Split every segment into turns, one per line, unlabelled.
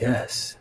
guess.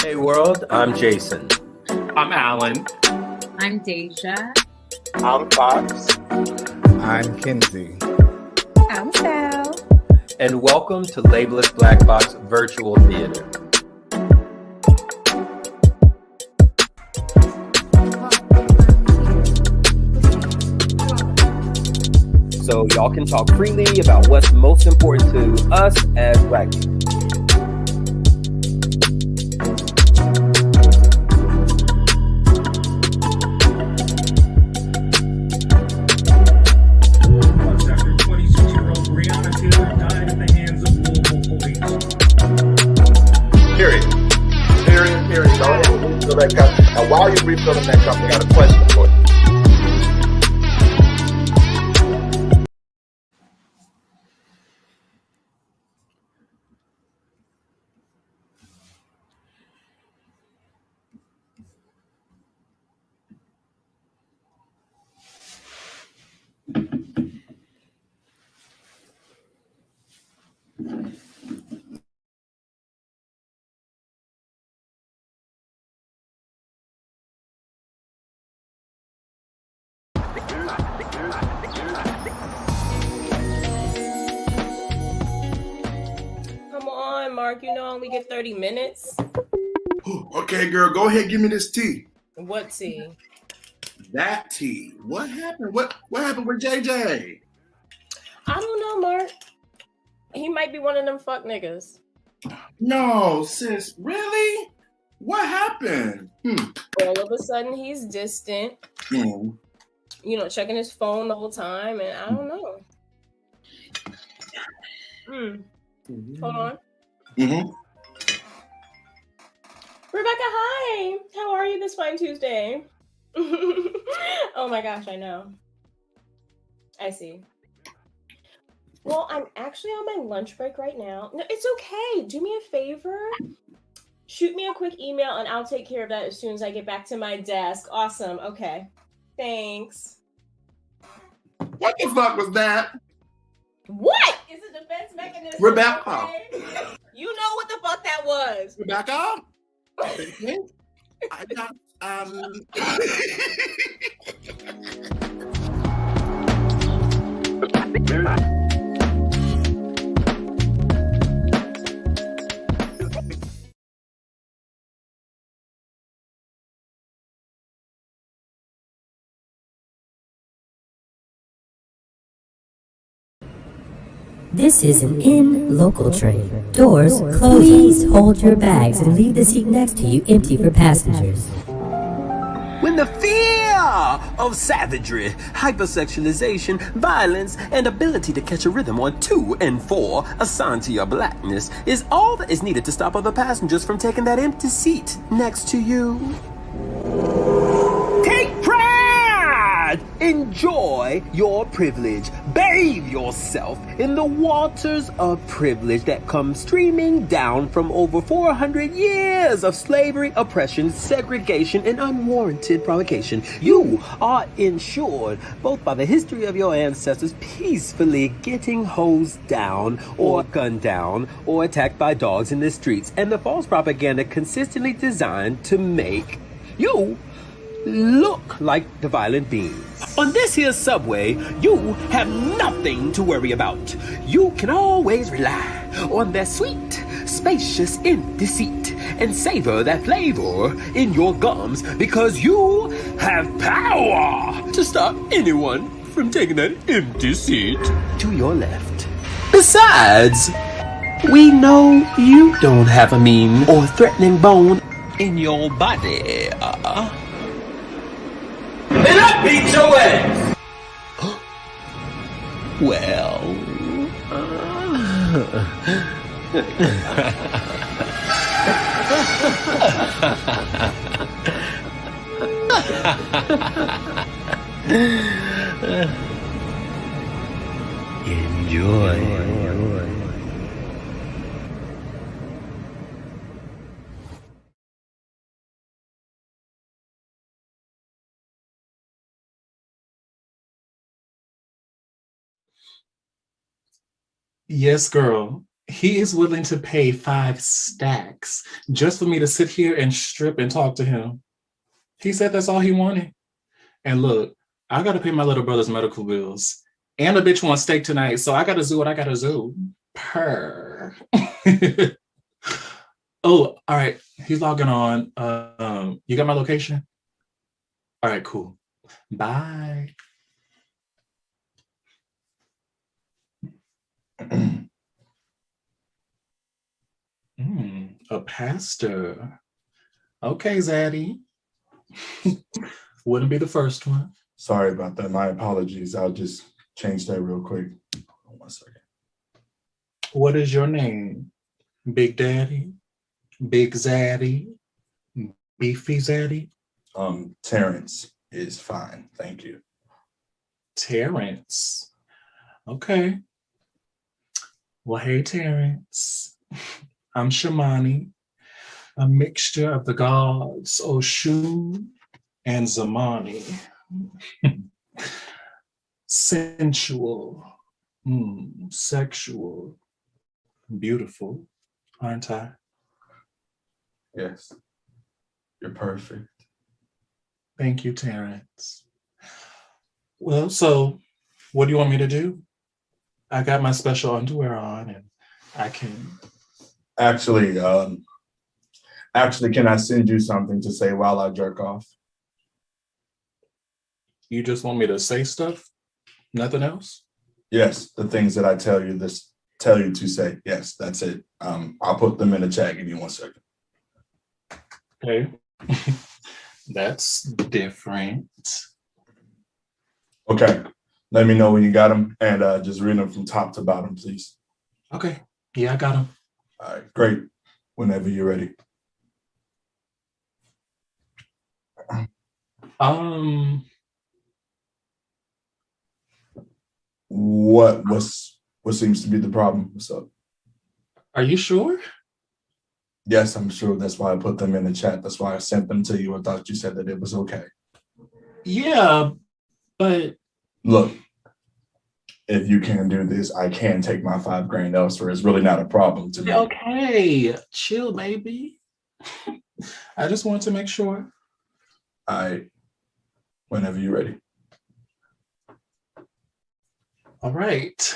Hey world, I'm Jason.
I'm Alan.
I'm Deja.
I'm Fox.
I'm Kinsey.
I'm Sal.
And welcome to Labelless Black Box Virtual Theater. So y'all can talk freely about what's most important to us as Black people.
Now, while you're refilling that cup, I got a question for you.
Come on, Mark. You know I only get 30 minutes.
Okay, girl, go ahead. Give me this tea.
What tea?
That tea. What happened? What happened with JJ?
I don't know, Mark. He might be one of them fuck niggas.
No, sis. Really? What happened?
All of a sudden, he's distant. You know, checking his phone the whole time, and I don't know. Hold on. Rebecca, hi. How are you this fine Tuesday? Oh my gosh, I know. I see. Well, I'm actually on my lunch break right now. No, it's okay. Do me a favor. Shoot me a quick email and I'll take care of that as soon as I get back to my desk. Awesome. Okay. Thanks.
What the fuck was that?
What is a defense mechanism?
Rebecca.
Okay? You know what the fuck that was.
Rebecca? I got,
This is an in-local train. Doors closing. Please hold your bags and leave the seat next to you empty for passengers.
When the fear of savagery, hypersexualization, violence, and ability to catch a rhythm on 2 and 4 assigned to your blackness is all that is needed to stop other passengers from taking that empty seat next to you. Take pride! Enjoy your privilege. Bathe yourself in the waters of privilege that come streaming down from over 400 years of slavery, oppression, segregation, and unwarranted provocation. You are insured both by the history of your ancestors peacefully getting hosed down or gunned down or attacked by dogs in the streets, and the false propaganda consistently designed to make you look like the violent beings. On this here subway, you have nothing to worry about. You can always rely on that sweet, spacious, empty seat and savor that flavor in your gums because you have power to stop anyone from taking that empty seat to your left. Besides, we know you don't have a mean or threatening bone in your body.
Then I beat your ass.
Well. Enjoy.
Yes, girl. He is willing to pay 5 stacks just for me to sit here and strip and talk to him. He said that's all he wanted. And look, I got to pay my little brother's medical bills. And the bitch wants steak tonight, so I got to do what I got to do. Purr. Oh, all right. He's logging on. You got my location? All right, cool. Bye. A pastor. Okay, Zaddy. Wouldn't be the first one.
Sorry about that. My apologies. I'll just change that real quick. Hold on 1 second.
What is your name? Big Daddy? Big Zaddy? Beefy Zaddy?
Terrence is fine. Thank you.
Terrence. Okay. Well, hey, Terrence. I'm Shamani, a mixture of the gods Oshun and Zamani. Sensual, sexual, beautiful, aren't I?
Yes. You're perfect.
Thank you, Terrence. Well, so what do you want me to do? I got my special underwear on and I can...
Actually, can I send you something to say while I jerk off?
You just want me to say stuff? Nothing else?
Yes, the things that I tell you to say. Yes, that's it. I'll put them in the chat. Give me 1 second.
Okay. That's different.
Okay. Let me know when you got them and just read them from top to bottom, please.
Okay. Yeah, I got them.
All right, great. Whenever you're ready. What seems to be the problem? What's up?
Are you sure?
Yes, I'm sure. That's why I put them in the chat. That's why I sent them to you. I thought you said that it was okay.
Yeah, but
look, if you can do this, I can take my $5,000 elsewhere. It's really not a problem to me.
Okay, chill, baby. I just want to make sure.
All right, whenever you're ready.
All right.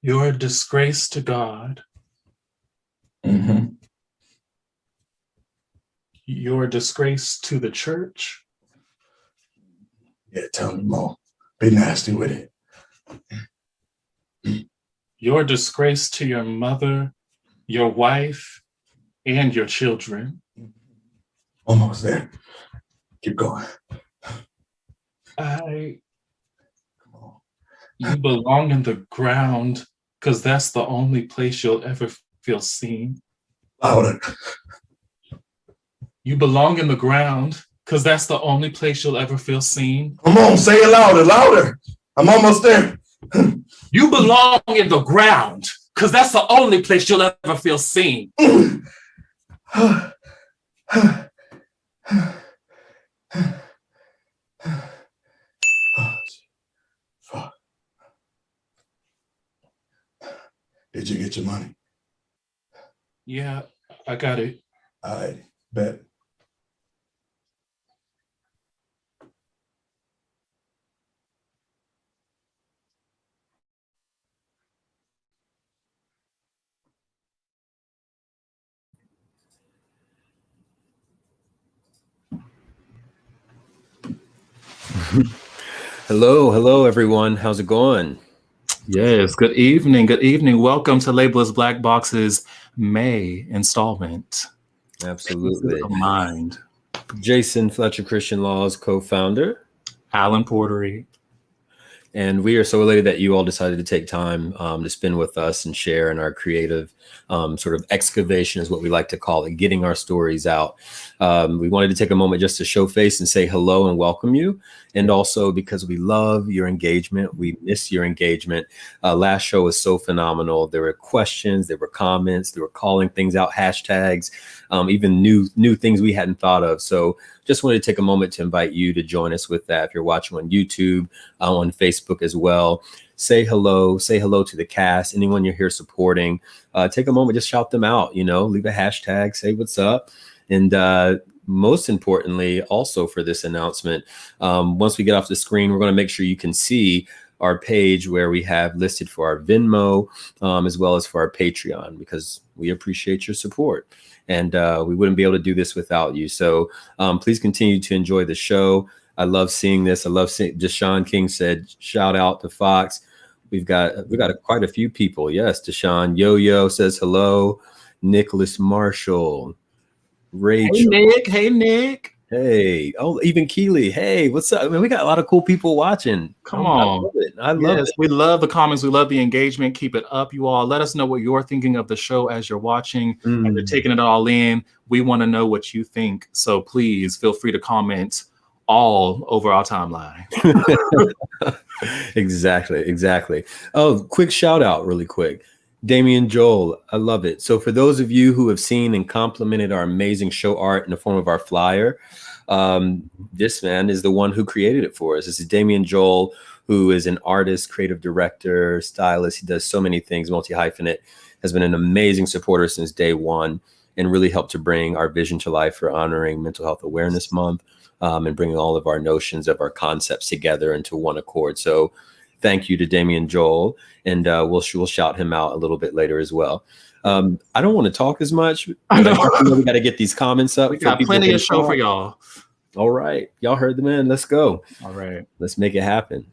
You're a disgrace to God.
Mm-hmm.
You're a disgrace to the church.
Yeah, tell me more. Be nasty with it.
You're a disgrace to your mother, your wife, and your children.
Almost there. Keep going.
You belong in the ground because that's the only place you'll ever feel seen.
Louder.
You belong in the ground because that's the only place you'll ever feel seen.
Come on, say it louder, louder. I'm almost there.
You belong in the ground because that's the only place you'll ever feel seen.
Fuck. Did you get your money?
Yeah, I got it.
I bet.
Hello, everyone. How's it going?
Yes, good evening. Good evening. Welcome to Labelless Black Box's May installment.
Absolutely.
Mind.
Jason Fletcher Christian Law's co-founder.
Alan Porterie.
And we are so elated that you all decided to take time to spend with us and share in our creative sort of excavation is what we like to call it, getting our stories out. We wanted to take a moment just to show face and say hello and welcome you. And also because we love your engagement. We miss your engagement. Last show was so phenomenal. There were questions, there were comments, there were calling things out, hashtags, even new things we hadn't thought of. So just wanted to take a moment to invite you to join us with that. If you're watching on YouTube, on Facebook as well, say hello to the cast, anyone you're here supporting, take a moment, just shout them out, leave a hashtag, say what's up. And most importantly, also for this announcement, once we get off the screen, we're going to make sure you can see our page where we have listed for our Venmo, as well as for our Patreon, because we appreciate your support. And we wouldn't be able to do this without you. So please continue to enjoy the show. I love seeing this. I love seeing, Deshaun King said, shout out to Fox. We got quite a few people. Yes, Deshaun. Yo-Yo says hello. Nicholas Marshall. Rachel.
Hey, Nick.
Hey. Oh, even Keely. Hey, what's up? I mean, we got a lot of cool people watching.
Come on.
I love it.
We love the comments. We love the engagement. Keep it up, you all. Let us know what you're thinking of the show as you're watching and you're taking it all in. We want to know what you think. So please feel free to comment all over our timeline.
Exactly. Oh, quick shout out really quick. Damian, Jöel, I love it. So for those of you who have seen and complimented our amazing show art in the form of our flyer, this man is the one who created it for us. This is Damian Jöel, who is an artist, creative director, stylist. He does so many things, multi-hyphenate, has been an amazing supporter since day one and really helped to bring our vision to life for honoring Mental Health Awareness Month and bringing all of our notions of our concepts together into one accord. So thank you to Damian Jöel, and we'll shout him out a little bit later as well. I don't want to talk as much. I know we got to get these comments up.
We got plenty of show for y'all.
All right. Y'all heard the man. Let's go.
All right.
Let's make it happen.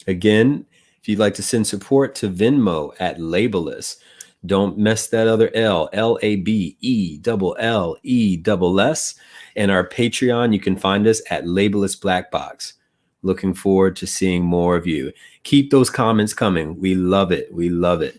Again, if you'd like to send support to Venmo at Labelless, don't mess that other L, Labelless. And our Patreon, you can find us at Labelless Black Box. Looking forward to seeing more of you. Keep those comments coming. We love it. We love it.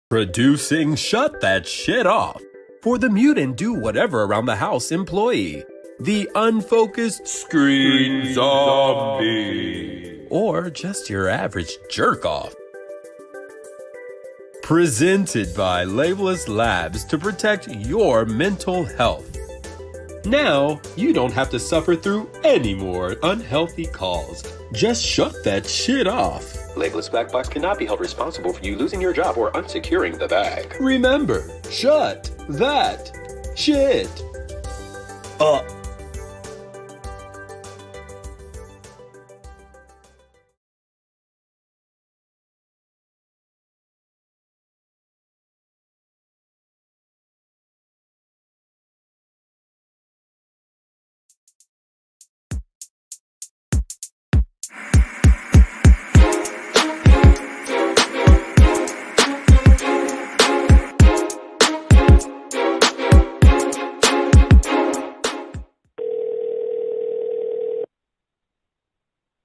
Producing Shut That Shit Off for the mute and do whatever around the house employee. The unfocused screen zombie. Or just your average jerk off. Presented by Labelless Labs to protect your mental health. Now, you don't have to suffer through any more unhealthy calls. Just shut that shit off. Labelless Black Box cannot be held responsible for you losing your job or unsecuring the bag. Remember, shut that shit up.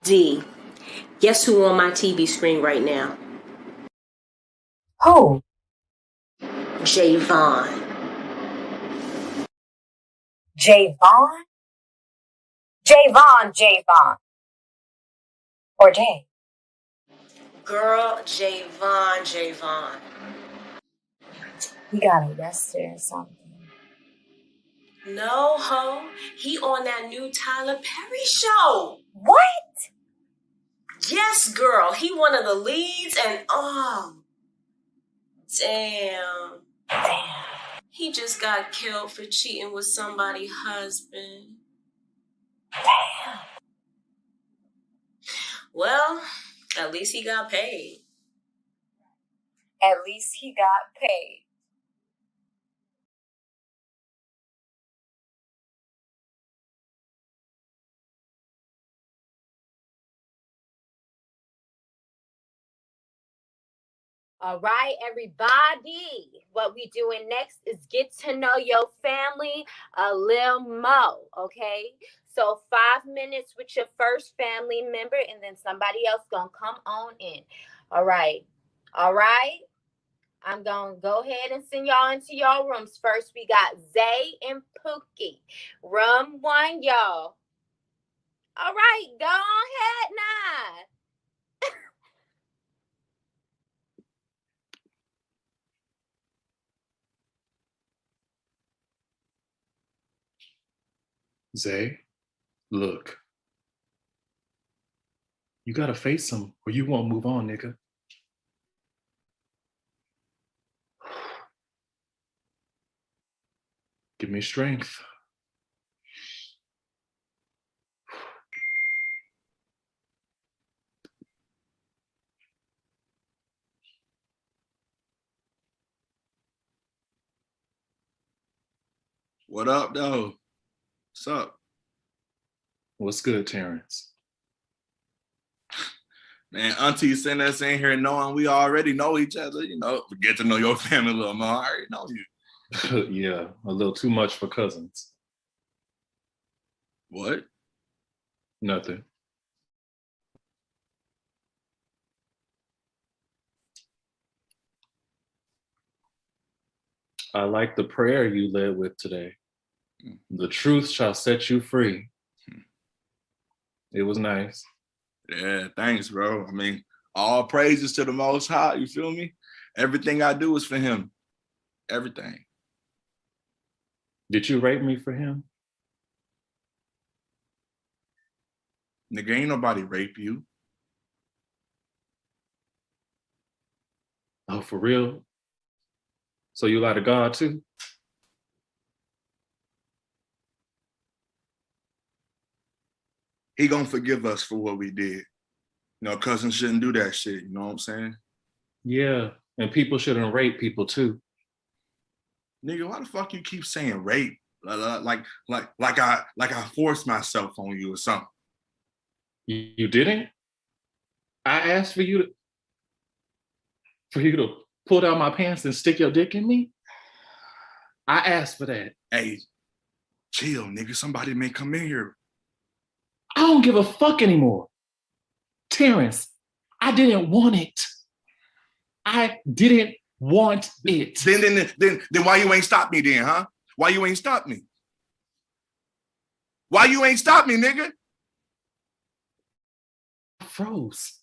D, guess who on my TV screen right now?
Who?
Javon.
Javon? Javon. Or Jay?
Girl, Javon.
He got arrested or something.
No, ho. He on that new Tyler Perry show.
What?
Yes, girl. He one of the leads and oh, damn. He just got killed for cheating with somebody's husband. Well, at least he got paid.
At least he got paid.
All right, everybody. What we doing next is get to know your family a little more, okay? So 5 minutes with your first family member, and then somebody else gonna come on in. All right. All right. I'm gonna go ahead and send y'all into y'all rooms. First, we got Zay and Pookie. Room 1, y'all. All right, go ahead now.
Zay, look. You gotta face him or you won't move on, nigga. Give me strength.
What up, though? What's up?
What's good, Terrence?
Man, Auntie sent us in here knowing we already know each other, you know, get to know your family a little more. I already know you.
Yeah, a little too much for cousins.
What?
Nothing. I like the prayer you led with today. The truth shall set you free. It was nice.
Yeah, thanks, bro. I mean, all praises to the Most High, you feel me? Everything I do is for him. Everything.
Did you rape me for him?
Nigga, ain't nobody rape you.
Oh, for real? So you lie to God too?
He gonna forgive us for what we did. You know, cousins shouldn't do that shit, you know what I'm saying?
Yeah, and people shouldn't rape people too.
Nigga, why the fuck you keep saying rape? Like I forced myself on you or something.
You didn't? I asked for you to pull down my pants and stick your dick in me? I asked for that.
Hey, chill, nigga. Somebody may come in here.
I don't give a fuck anymore. Terrence, I didn't want it. I didn't want it.
Then why you ain't stop me then, huh? Why you ain't stop me? Why you ain't stop me, nigga?
I froze.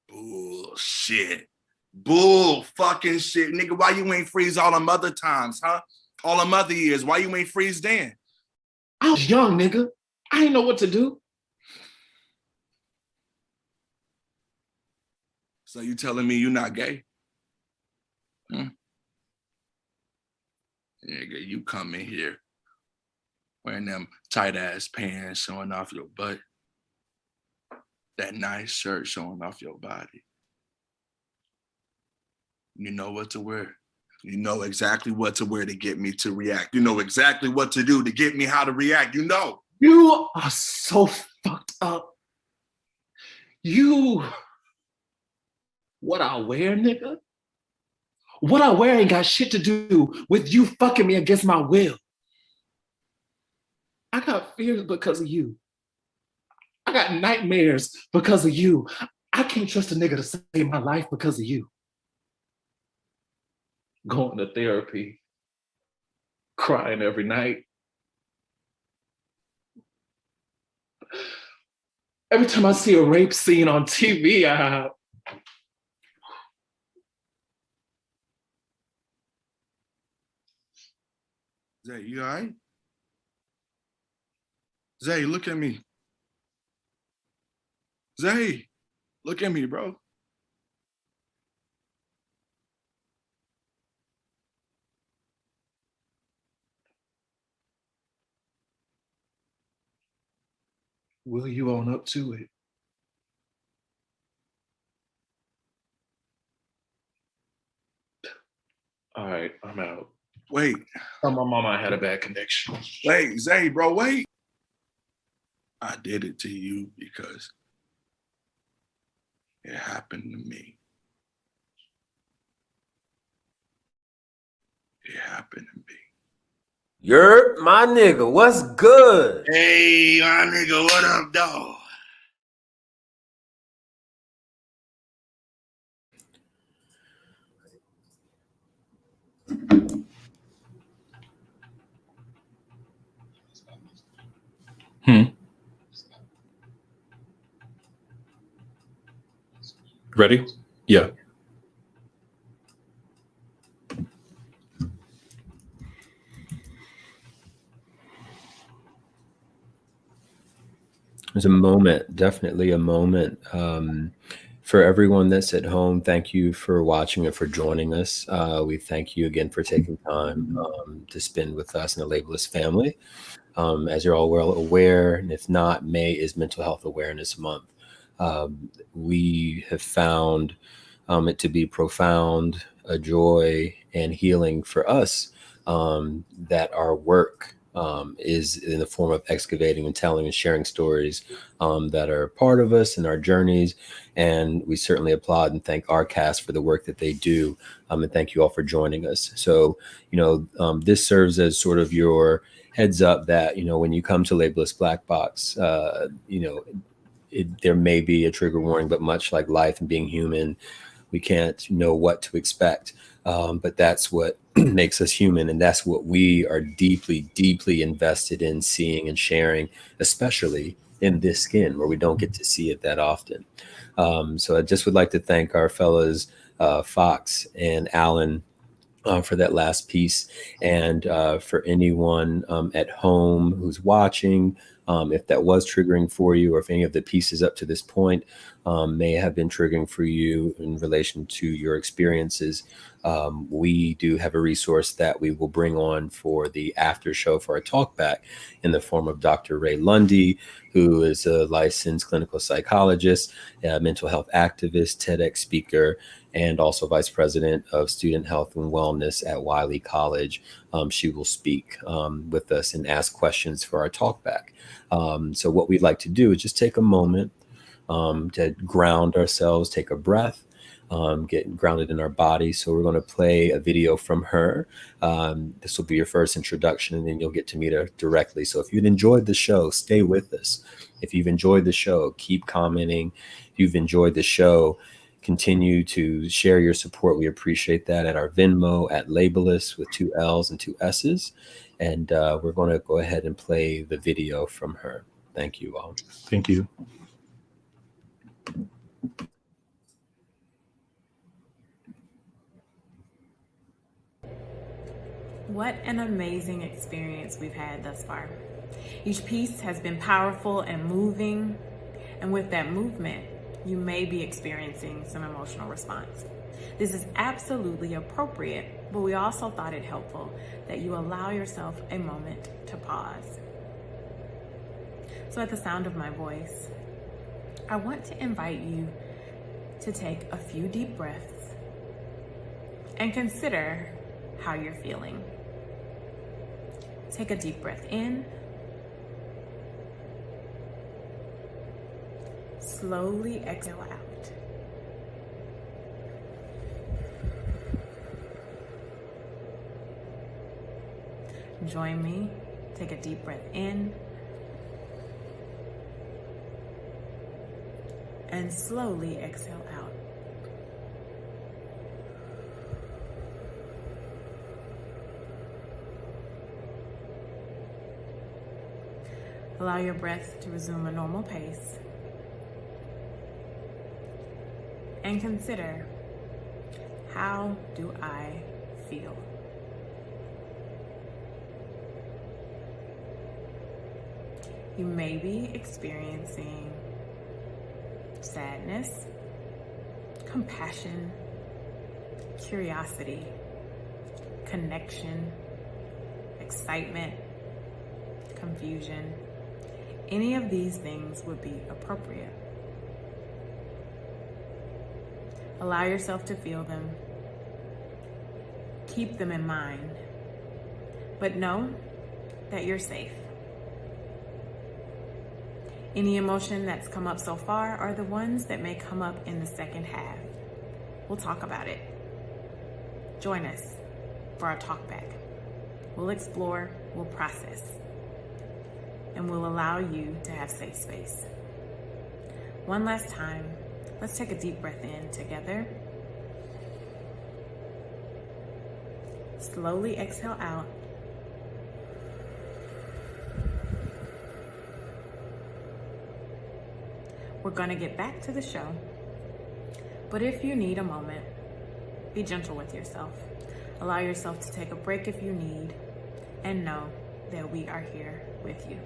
Bullshit. Bull fucking shit. Nigga, why you ain't freeze all them other times, huh? All them other years. Why you ain't freeze then?
I was young, nigga. I didn't know what to do.
So you telling me you not gay? Nigga, you come in here wearing them tight ass pants showing off your butt. That nice shirt showing off your body. You know what to wear. You know exactly what to wear to get me to react. You know exactly what to do to get me how to react. You know.
You are so fucked up. What I wear, nigga? What I wear ain't got shit to do with you fucking me against my will. I got fears because of you. I got nightmares because of you. I can't trust a nigga to save my life because of you. Going to therapy, crying every night. Every time I see a rape scene on TV,
Zay, you all right? Zay, look at me. Zay, look at me, bro.
Will you own up to it? All right, I'm out.
Wait.
Oh, my mama had a bad connection.
Wait, Zay, bro, wait. I did it to you because it happened to me. It happened to me.
Yerp, my nigga, what's good?
Hey, my nigga, what up, dog?
Ready? Yeah.
There's a moment, definitely a moment. For everyone that's at home, thank you for watching and for joining us. We thank you again for taking time to spend with us in the Labelless family. As you're all well aware, and if not, May is Mental Health Awareness Month. We have found it to be profound, a joy and healing for us that our work is in the form of excavating and telling and sharing stories that are part of us and our journeys. And we certainly applaud and thank our cast for the work that they do. And thank you all for joining us. So, this serves as sort of your heads up that, when you come to Labelless Black Box, there may be a trigger warning, but much like life and being human, we can't know what to expect. But that's what makes us human. And that's what we are deeply, deeply invested in seeing and sharing, especially in this skin where we don't get to see it that often. So I just would like to thank our fellows, Fox and Alan, for that last piece. And for anyone at home who's watching, if that was triggering for you, or if any of the pieces up to this point may have been triggering for you in relation to your experiences, we do have a resource that we will bring on for the after show for our talk back in the form of Dr. Ray Lundy, who is a licensed clinical psychologist, a mental health activist, TEDx speaker, and also vice president of student health and wellness at Wiley College. She will speak with us and ask questions for our talk back. So what we'd like to do is just take a moment to ground ourselves, take a breath, get grounded in our body. So we're going to play a video from her. This will be your first introduction, and then you'll get to meet her directly. So if you've enjoyed the show, stay with us. If you've enjoyed the show, keep commenting. If you've enjoyed the show, continue to share your support. We appreciate that at our Venmo at Labelless with 2 L's and 2 S's. And we're going to go ahead and play the video from her. Thank you all.
Thank you.
What an amazing experience we've had thus far. Each piece has been powerful and moving, and with that movement, you may be experiencing some emotional response. This is absolutely appropriate, but we also thought it helpful that you allow yourself a moment to pause. So at the sound of my voice, I want to invite you to take a few deep breaths and consider how you're feeling. Take a deep breath in. Slowly exhale out. Join me. Take a deep breath in. And slowly exhale out. Allow your breath to resume a normal pace. And consider, how do I feel? You may be experiencing sadness, compassion, curiosity, connection, excitement, confusion. any of these things would be appropriate. Allow yourself to feel them. Keep them in mind, but know that you're safe. Any emotion that's come up so far are the ones that may come up in the second half. We'll talk about it. Join us for our talk back. We'll explore, we'll process, and we'll allow you to have safe space. One last time, let's take a deep breath in together. Slowly exhale out. We're gonna get back to the show, but if you need a moment, be gentle with yourself. Allow yourself to take a break if you need, and know that we are here with you.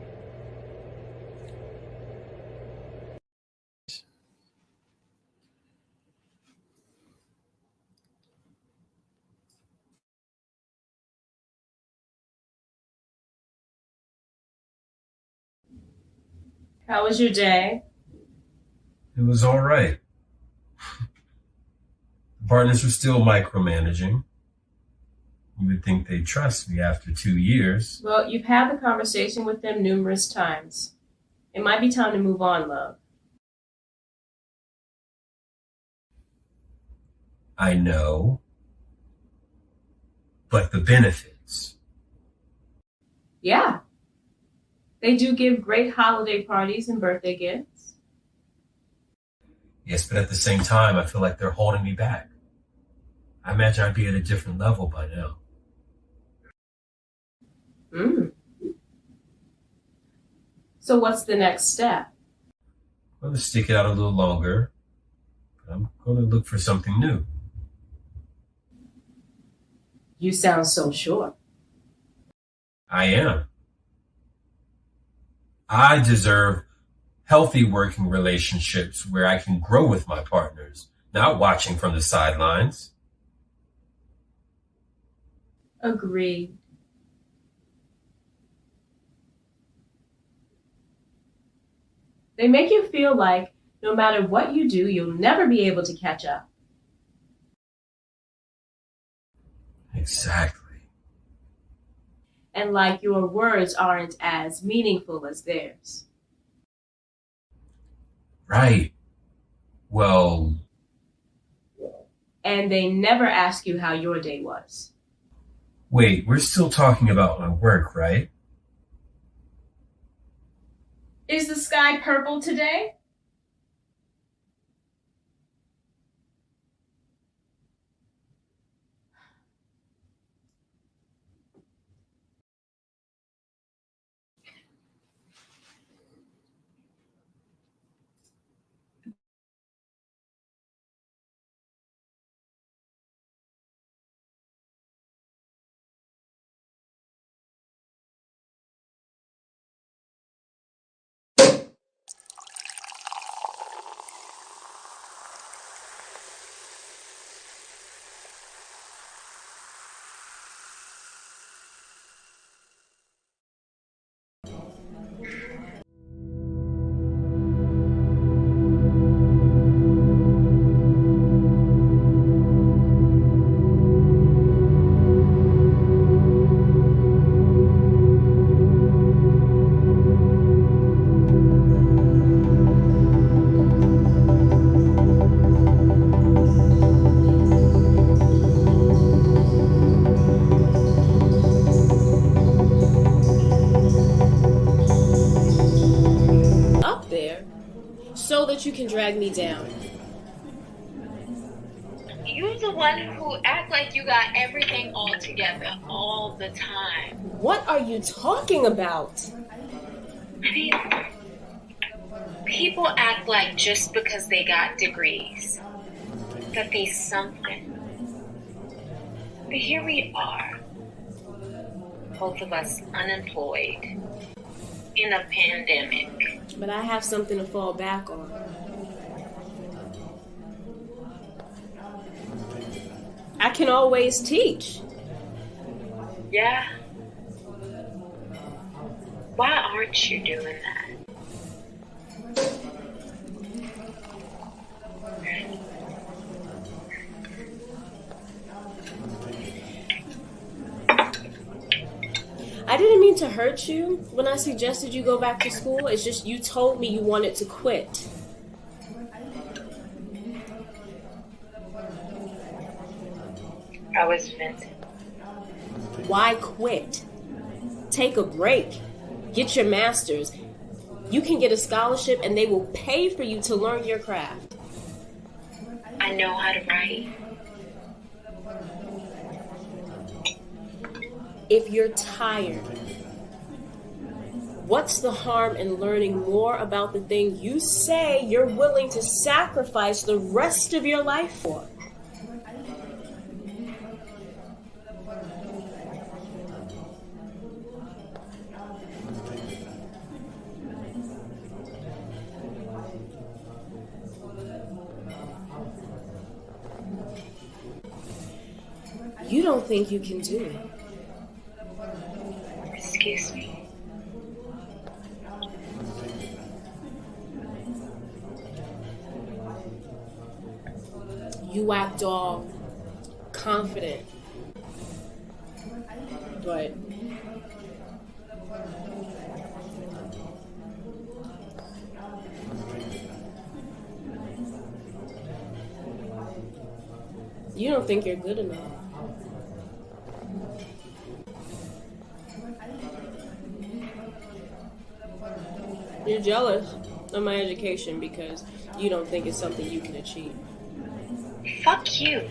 How was your day?
It was all right. The partners were still micromanaging. You would think they'd trust me after 2 years.
Well, you've had the conversation with them numerous times. It might be time to move on, love.
I know. But the benefits.
Yeah. They do give great holiday parties and birthday gifts.
Yes, but at the same time, I feel like they're holding me back. I imagine I'd be at a different level by now.
So what's the next step?
I'm going to stick it out a little longer. I'm going to look for something new.
You sound so sure.
I am. I deserve healthy working relationships where I can grow with my partners, not watching from the sidelines.
Agreed. They make you feel like no matter what you do, you'll never be able to catch up.
Exactly.
And like your words aren't as meaningful as theirs.
Right. Well.
And they never ask you how your day was.
Wait, we're still talking about my work, right?
Is the sky purple today?
Up there so that you can drag me down.
You're the one who act like you got everything all together all the time.
What are you talking about?
I mean, people act like just because they got degrees, that they something. But here we are, both of us unemployed, in a pandemic.
But I have something to fall back on. I can always teach.
Yeah? Why aren't you doing that?
I didn't mean to hurt you when I suggested you go back to school. It's just you told me you wanted to quit.
I was venting.
Why quit? Take a break. Get your master's. You can get a scholarship and they will pay for you to learn your craft.
I know how to write.
If you're tired, what's the harm in learning more about the thing you say you're willing to sacrifice the rest of your life for? You don't think you can do it.
Excuse me.
You act all confident, but you don't think you're good enough. You're jealous of my education because you don't think it's something you can achieve.
Fuck you.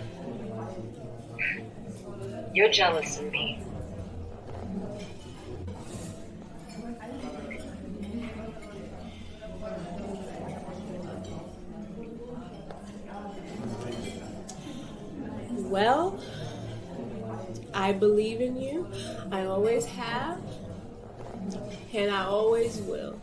You're jealous of me.
Well, I believe in you. I always have, and I always will.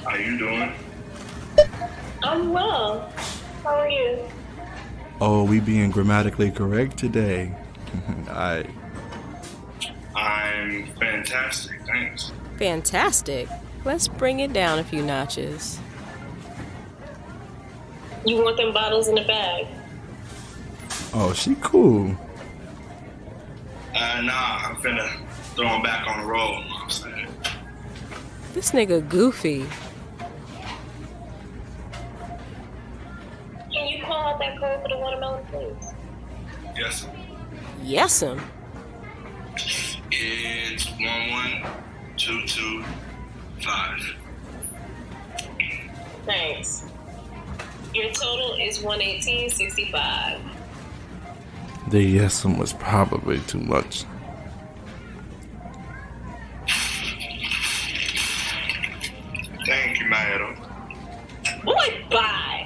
How you doing?
I'm well. How are you?
Oh, we being grammatically correct today.
I'm fantastic, thanks.
Fantastic. Let's bring it down a few notches. You want them bottles in the bag?
Oh, she cool.
Nah, I'm finna throw him back on the road, you know what I'm saying?
This nigga goofy.
Can you call out that code for the watermelon, please?
Yes.
Yes'm.
It's 11225.
Thanks. Your total is 118.65.
The yes'm was probably too much.
Thank you, madam.
Boy, bye.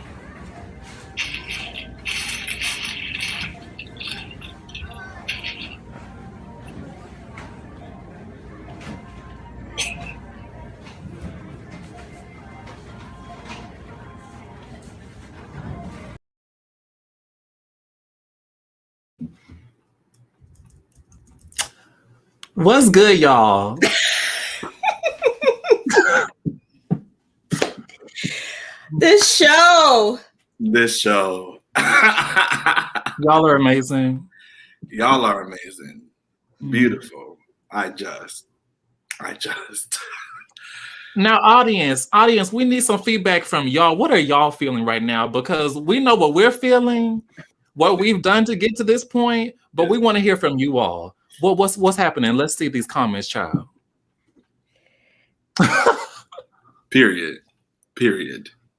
What's good, y'all?
This show.
Y'all are amazing.
Y'all are amazing. Beautiful. I just.
Now, audience, we need some feedback from y'all. What are y'all feeling right now? Because we know what we're feeling, what we've done to get to this point, but we want to hear from you all. What's happening? Let's see these comments, child.
Period.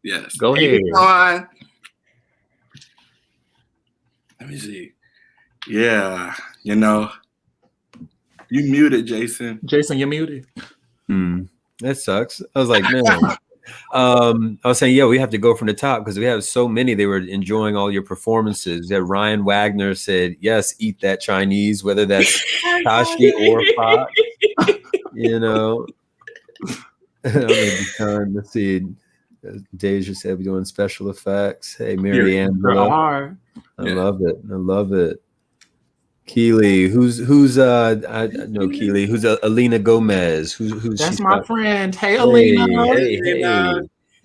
Yes.
Go ahead.
Let me see. Yeah, you know, You muted, Jason.
Jason, you're muted.
That sucks. I was like, man. I was saying, yeah, we have to go from the top because we have so many. They were enjoying all your performances. That Ryan Wagner said, yes, eat that Chinese, whether that's Tashi or Fox. You know. Let's see. Deja said we're doing special effects. Hey, Mary Angela. I love it. I love it. Keely, who's I know Keely, who's Alina Gomez, who's
that's my friend. Hey, Alina.
Hey.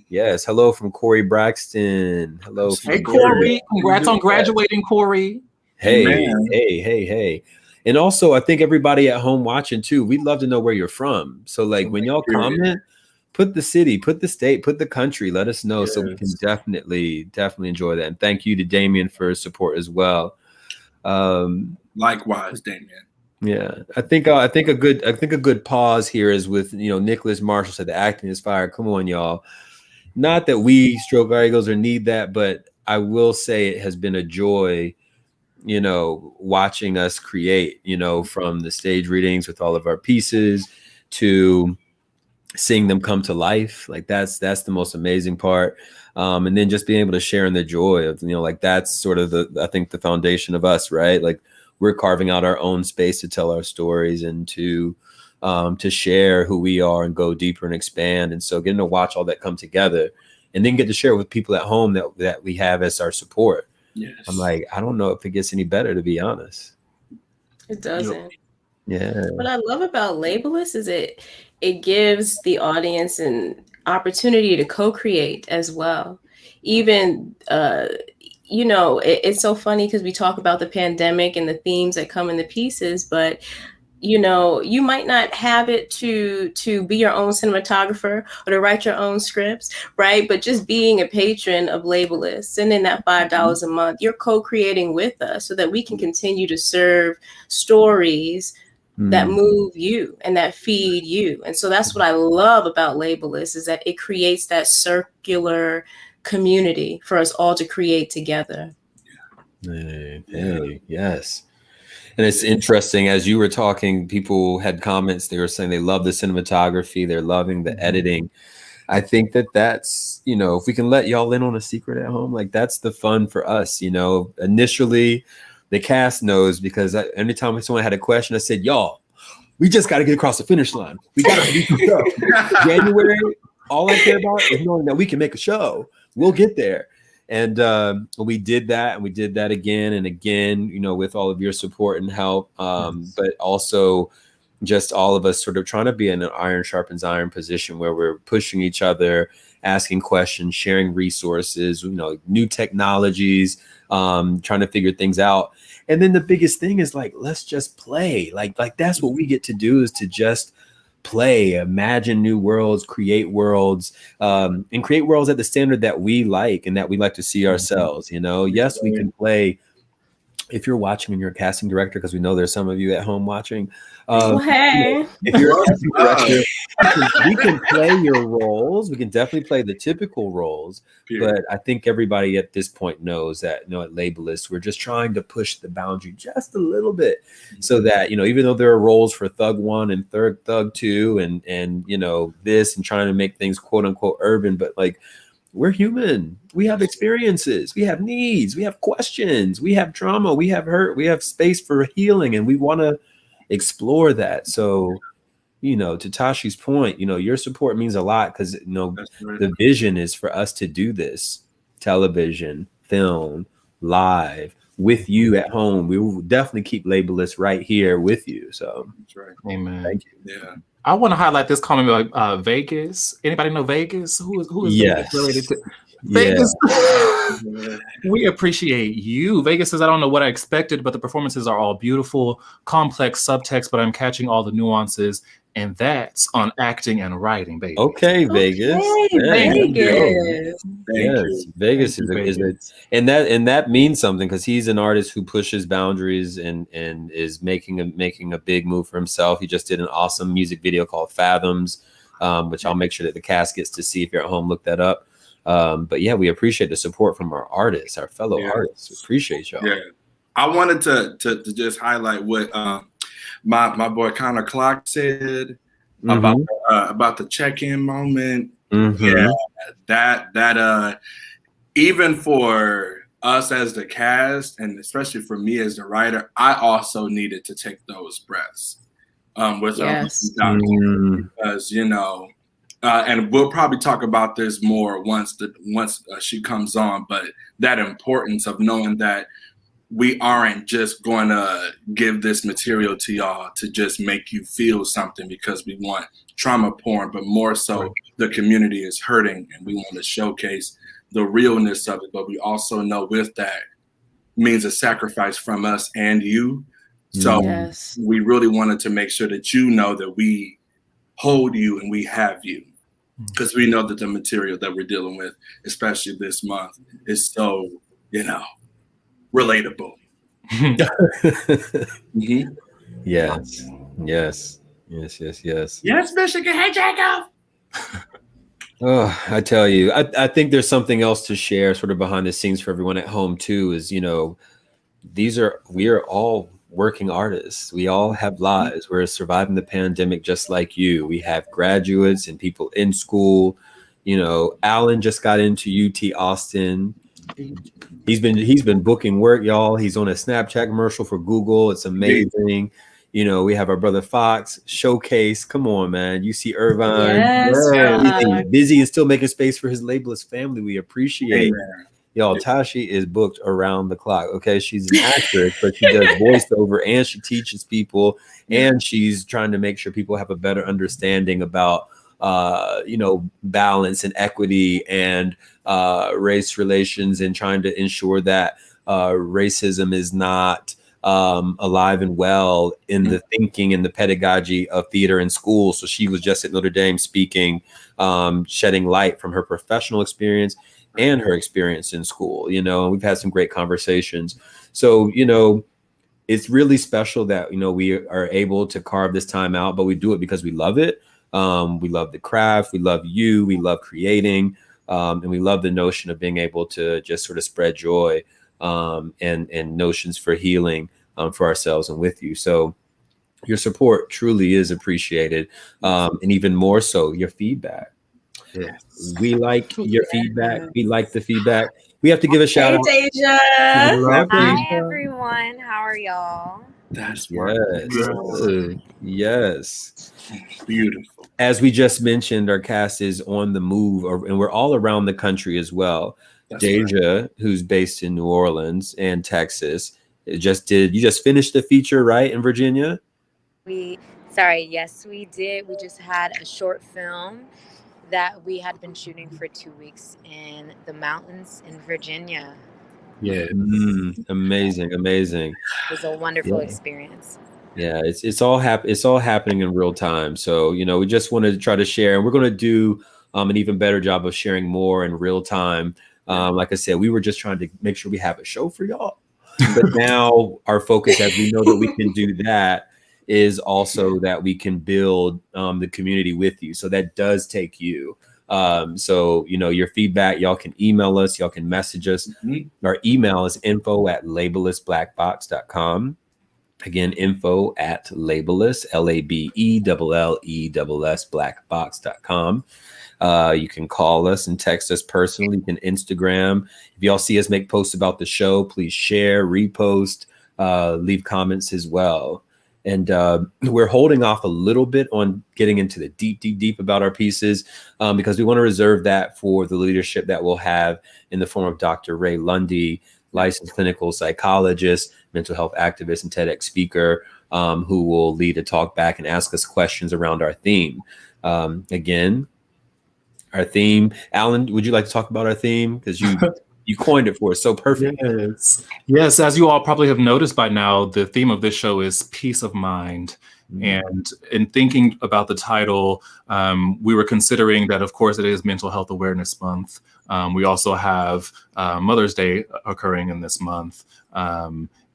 Yes, hello from Corey Braxton. Hello.
Hey, Corey. Congrats on graduating, Corey.
Hey. And also, I think everybody at home watching too, we'd love to know where you're from. So like when y'all comment, put the city, put the state, put the country, let us know so we can definitely enjoy that. And thank you to Damian for his support as well.
Likewise, Damian.
Yeah, I think a good pause here is with Nicholas Marshall said the acting is fire. Come on, y'all. Not that we stroke our egos or need that, but I will say it has been a joy, watching us create. From the stage readings with all of our pieces to seeing them come to life. Like that's the most amazing part. And then just being able to share in the joy of that's sort of I think the foundation of us, right? Like we're carving out our own space to tell our stories and to share who we are and go deeper and expand. And so getting to watch all that come together and then get to share with people at home that we have as our support.
Yes.
I'm like, I don't know if it gets any better, to be honest.
It doesn't.
Yeah.
What I love about Labelless is it gives the audience an opportunity to co-create as well. Even it's so funny because we talk about the pandemic and the themes that come in the pieces, but you might not have it to be your own cinematographer or to write your own scripts, right? But just being a patron of Labelless, sending that $5 a month, you're co-creating with us so that we can continue to serve stories that move you and that feed you. And so that's what I love about Labelless, is that it creates that circular community for us all to create together.
Hey, yes. And it's interesting, as you were talking, people had comments. They were saying they love the cinematography. They're loving the editing. I think that's, if we can let y'all in on a secret at home, like that's the fun for us. Initially the cast knows, because anytime someone had a question, I said, y'all, we just got to get across the finish line. We got to do the show. January, all I care about is knowing that we can make a show. We'll get there. And we did that, and we did that again and again, with all of your support and help. But also just all of us sort of trying to be in an iron sharpens iron position where we're pushing each other, asking questions, sharing resources, new technologies, trying to figure things out. And then the biggest thing is like, let's just play. Like that's what we get to do, is to just play, imagine new worlds, create worlds, and create worlds at the standard that we like and that we like to see ourselves. Yes, we can play. If you're watching and you're a casting director, because we know there's some of you at home watching. If you're a casting director, we can play your roles. We can definitely play the typical roles. But I think everybody at this point knows that, at Labelless, we're just trying to push the boundary just a little bit, so that, even though there are roles for Thug 1 and Thug 2 and this, and trying to make things quote unquote urban, but like, we're human. We have experiences. We have needs. We have questions. We have trauma. We have hurt. We have space for healing, and we want to explore that. So, to Tashi's point, your support means a lot, because the vision is for us to do this television, film, live with you at home. We will definitely keep Labelless right here with you. So,
that's right.
Amen.
Thank you.
Yeah.
I want to highlight this comment about Vegas. Anybody know Vegas? Who is
Yes.
Vegas related to? Vegas. Yeah. We appreciate you. Vegas says, I don't know what I expected, but the performances are all beautiful, complex subtext, but I'm catching all the nuances, and that's on acting and writing, baby.
Okay, Vegas.
Vegas.
Yes, Vegas is and that means something, because he's an artist who pushes boundaries and is making a big move for himself. He just did an awesome music video called Fathoms, which I'll make sure that the cast gets to see. If you're at home, look that up. But yeah, we appreciate the support from our artists, our fellow artists. We appreciate y'all.
Yeah, I wanted to just highlight what my boy Connor Clock said about the check-in moment. Yeah, that even for us as the cast, and especially for me as the writer, I also needed to take those breaths with
Yes.
doctor, because and we'll probably talk about this more once she comes on, but that importance of knowing that we aren't just going to give this material to y'all to just make you feel something because we want trauma porn, but more so the community is hurting and we want to showcase the realness of it. But we also know with that means a sacrifice from us and you. So we really wanted to make sure that you know that we hold you and we have you, because we know that the material that we're dealing with, especially this month, is so, relatable.
Yes. Yes,
Michigan. Hey, Jacob.
Oh, I tell you, I think there's something else to share sort of behind the scenes for everyone at home too, is, we are all working artists. We all have lives. We're surviving the pandemic just like you. We have graduates and people in school. Alan just got into UT Austin. He's been booking work, y'all. He's on a Snapchat commercial for Google. It's amazing. We have our brother Fox Showcase. Come on, man. You see Irvine. Busy and still making space for his Labelless family. We appreciate y'all. Tashi is booked around the clock. Okay. She's an actress, but she does voiceover and she teaches people, and she's trying to make sure people have a better understanding about balance and equity and race relations, and trying to ensure that racism is not alive and well in the thinking and the pedagogy of theater and school. So she was just at Notre Dame speaking, shedding light from her professional experience and her experience in school, and we've had some great conversations. So, it's really special that, we are able to carve this time out, but we do it because we love it. We love the craft. We love you. We love creating. And we love the notion of being able to just sort of spread joy and notions for healing for ourselves and with you. So your support truly is appreciated. And even more so, your feedback. Yes. We like your feedback. We like the feedback. We have to give a shout out.
Deja.
Hi, everyone. How are y'all?
That's
yes.
Beautiful.
As we just mentioned, our cast is on the move, and we're all around the country as well. That's Deja, who's based in New Orleans and Texas, you just finished the feature, right, in Virginia?
Yes, we did. We just had a short film that we had been shooting for 2 weeks in the mountains in Virginia.
Yeah. Amazing.
It was a wonderful experience.
Yeah, it's all happening in real time. So, we just wanted to try to share, and we're going to do an even better job of sharing more in real time. Like I said, we were just trying to make sure we have a show for y'all. But now our focus, as we know that we can do that, is also that we can build the community with you. So that does take you. So, your feedback, y'all can email us, y'all can message us. Our email is info@labellessblackbox.com. Again, info@labelless, LABELLESS blackbox.com. You can call us and text us personally. You can Instagram. If y'all see us make posts about the show, please share, repost, leave comments as well. And we're holding off a little bit on getting into the deep about our pieces because we want to reserve that for the leadership that we'll have in the form of Dr. Ray Lundy, licensed clinical psychologist, mental health activist, and TEDx speaker, who will lead a talk back and ask us questions around our theme. Again, our theme. Alan, would you like to talk about our theme? Because you coined it for us so perfect.
Yes, as you all probably have noticed by now, the theme of this show is peace of mind. And in thinking about the title, we were considering that, of course, it is Mental Health Awareness Month. We also have Mother's Day occurring in this month.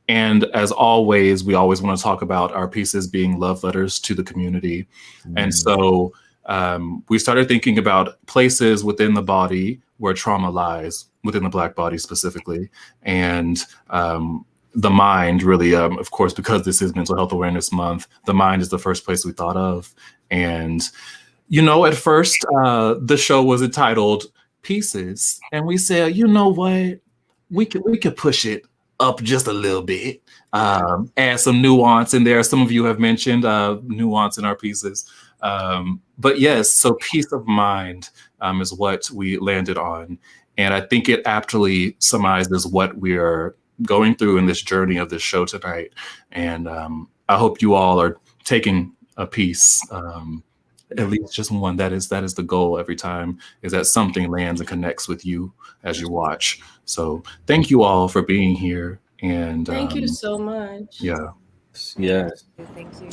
And as always, we always want to talk about our pieces being love letters to the community. And so we started thinking about places within the body where trauma lies, within the Black body specifically. And the mind really, of course, because this is Mental Health Awareness Month, the mind is the first place we thought of. And, you know, at first, the show was entitled Pieces. And we said, you know what? We could push it up just a little bit, add some nuance in there. Some of you have mentioned nuance in our pieces. But yes, so peace of mind is what we landed on. And I think it aptly summarizes what we are going through in this journey of this show tonight. And I hope you all are taking a piece, at least just one. That is the goal every time, is that something lands and connects with you as you watch. So thank you all for being here. And
thank you so much.
Yeah.
Thank you,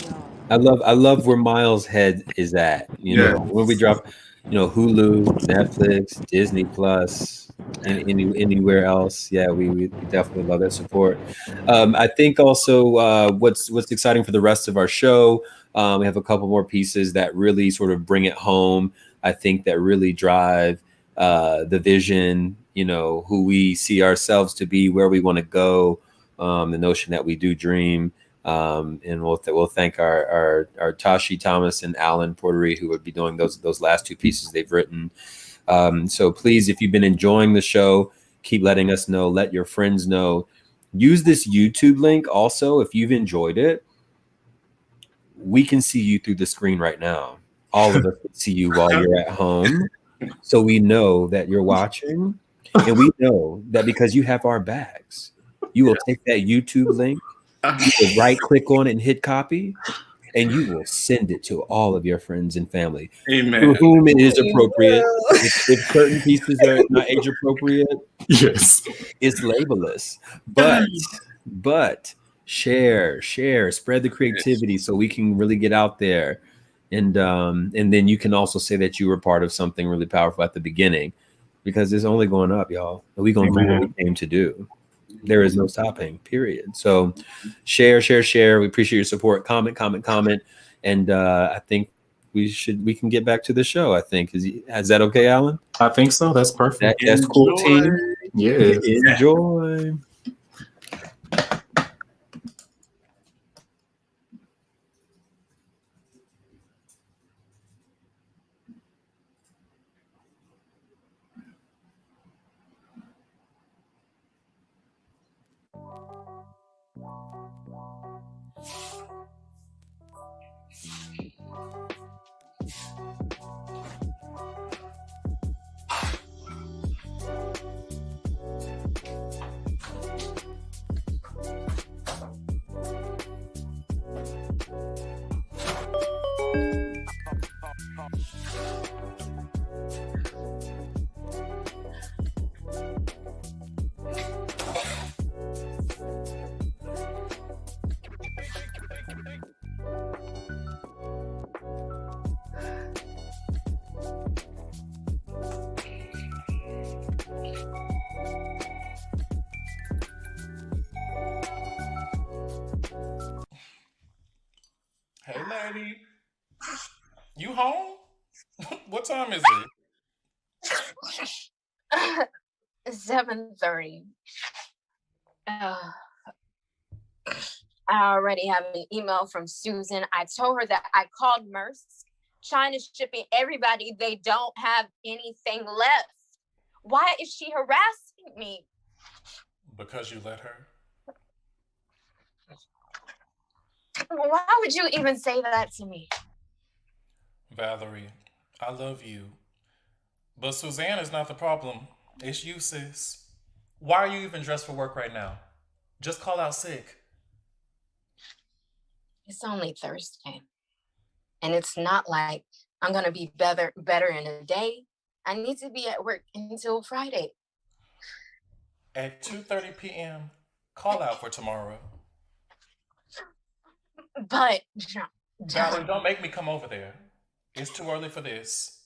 y'all.
I love where Miles' head is at. You know, when we drop, you know, Hulu, Netflix, Disney Plus, anywhere else. Yeah, we definitely love that support. I think also what's exciting for the rest of our show, we have a couple more pieces that really sort of bring it home. I think that really drive the vision, you know, who we see ourselves to be, where we want to go, the notion that we do dream. And we'll thank our Tashi Thomas and Alan Porterie, who would be doing those last two pieces they've written. So please, if you've been enjoying the show, keep letting us know. Let your friends know. Use this YouTube link also if you've enjoyed it. We can see you through the screen right now. All of us can see you while you're at home. So we know that you're watching, and we know that because you have our bags, you will take that YouTube link, you will right click on it and hit copy, and you will send it to all of your friends and family.
Amen.
For whom it is appropriate. If certain pieces are not age appropriate,
yes,
it's labelless. But share, spread the creativity so we can really get out there. And then you can also say that you were part of something really powerful at the beginning, because it's only going up, y'all. We're going to do what we came to do. There is no stopping, period. So share. We appreciate your support. Comment. And I think we can get back to the show, I think. Is that okay, Alan?
I think so. That's perfect.
That's cool, team.
Yeah.
Enjoy.
Hey, lady. You home? What time is it?
7:30. I already have an email from Susan. I told her that I called Maersk. China's shipping everybody. They don't have anything left. Why is she harassing me?
Because you let her.
Why would you even say that to me?
Valerie, I love you. But Suzanne is not the problem. It's you, sis. Why are you even dressed for work right now? Just call out sick.
It's only Thursday. And it's not like I'm going to be better in a day. I need to be at work until Friday.
At 2:30 p.m., call out for tomorrow.
But
Valerie, don't make me come over there. It's too early for this.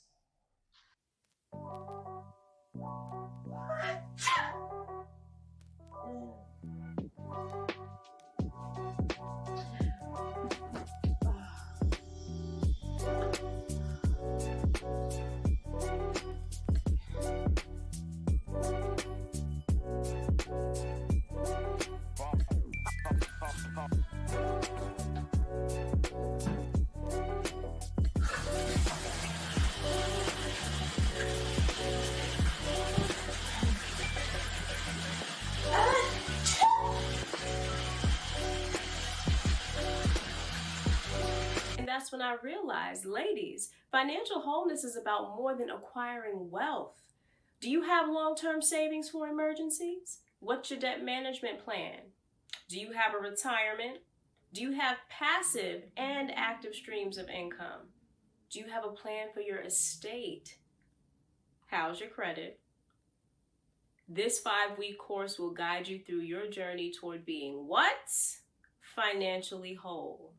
that's when I realized, ladies, financial wholeness is about more than acquiring wealth. Do you have long-term savings for emergencies? What's your debt management plan? Do you have a retirement? Do you have passive and active streams of income? Do you have a plan for your estate? How's your credit? This 5-week course will guide you through your journey toward being what? Financially whole.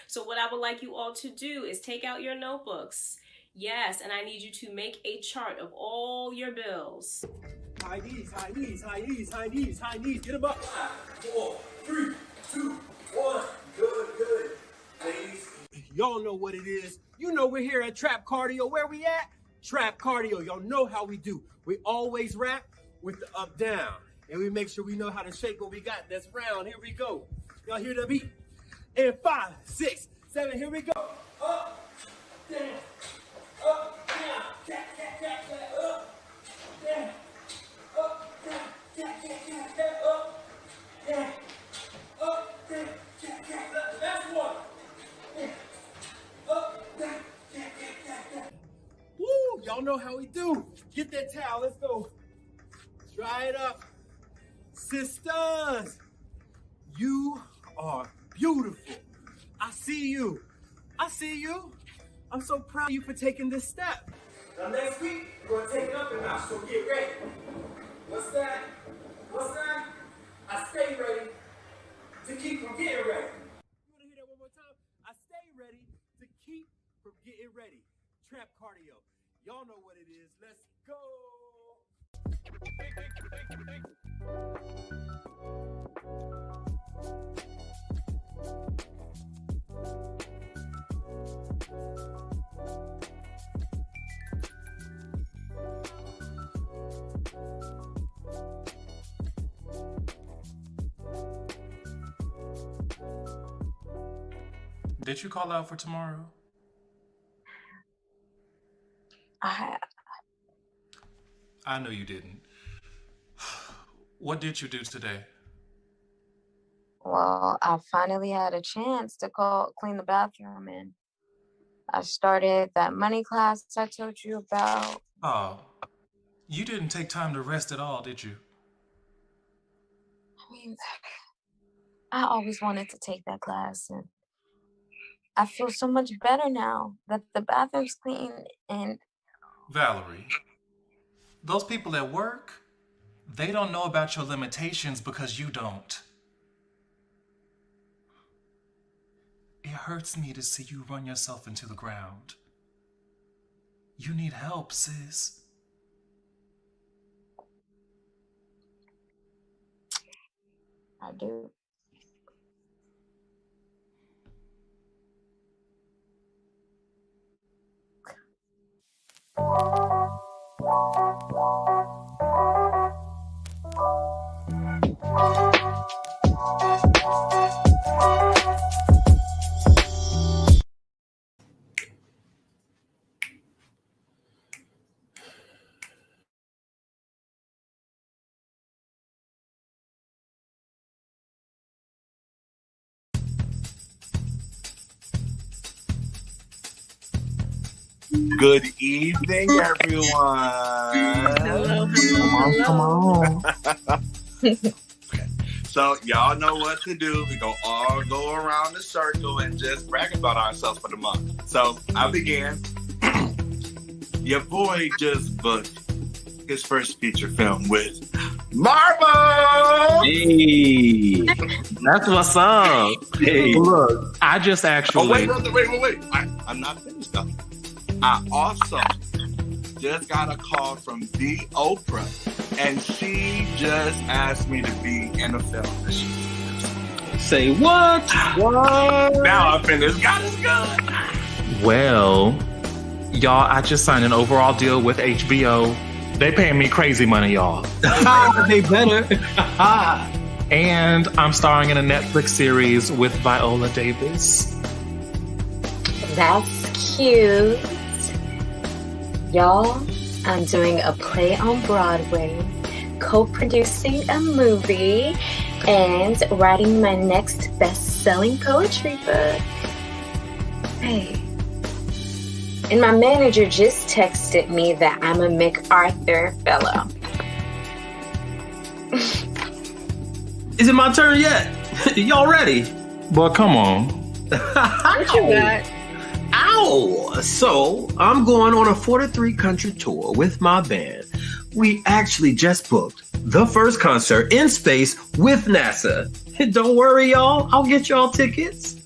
So what I would like you all to do is take out your notebooks. Yes, and I need you to make a chart of all your bills.
High knees, high knees, high knees, high knees, high knees. Get them up. 5, 4, 3, 2, 1. Good, good. Ladies, y'all know what it is. You know we're here at Trap Cardio. Where we at? Trap Cardio. Y'all know how we do. We always rap with the up down. And we make sure we know how to shake what we got that's round. Here we go. Y'all hear the beat? And 5, 6, 7, here we go. Up, down, up, down, tap, tap, tap, tap, up, down, up, down, tap, tap, tap, tap, up, down, up, down, tap, tap, tap. That's one. Up, down, tap, tap, tap, tap. Woo, y'all know how we do. Get that towel, let's go. Dry it up. Sisters, you are beautiful. I see you. I see you. I'm so proud of you for taking this step. Now next week, we're gonna take it up a notch, so get ready. What's that? What's that? I stay ready to keep from getting ready. You wanna hear that one more time? I stay ready to keep from getting ready. Trap Cardio. Y'all know what it is. Let's go.
Did you call out for tomorrow? I know you didn't. What did you do today?
Well, I finally had a chance to clean the bathroom, and I started that money class I told you about.
Oh, you didn't take time to rest at all, did you?
I mean, I always wanted to take that class, and I feel so much better now that the bathroom's clean. And
Valerie, those people at work, they don't know about your limitations because you don't. It hurts me to see you run yourself into the ground. You need help, sis.
I do.
Good evening, everyone.
Hello,
Come on. Okay. So y'all know what to do. We go all go around the circle and just brag about ourselves for the month. So I began. Your boy just booked his first feature film with Marvel.
Hey, that's what's up. Hey, look, I just actually.
Oh, wait. I'm not finished though. I also just got a call from the Oprah, and she just asked me to be in a film this year.
Say what?
What? Now I finished. God is good.
Well, y'all, I just signed an overall deal with HBO. They paying me crazy money, y'all.
They better.
And I'm starring in a Netflix series with Viola Davis.
That's cute. Y'all, I'm doing a play on Broadway, co-producing a movie, and writing my next best-selling poetry book. Hey. And my manager just texted me that I'm a MacArthur Fellow.
Is it my turn yet? Y'all ready?
Boy, come on.
What you got?
Ow! So, I'm going on a 43 country tour with my band. We actually just booked the first concert in space with NASA. Don't worry, y'all. I'll get y'all tickets.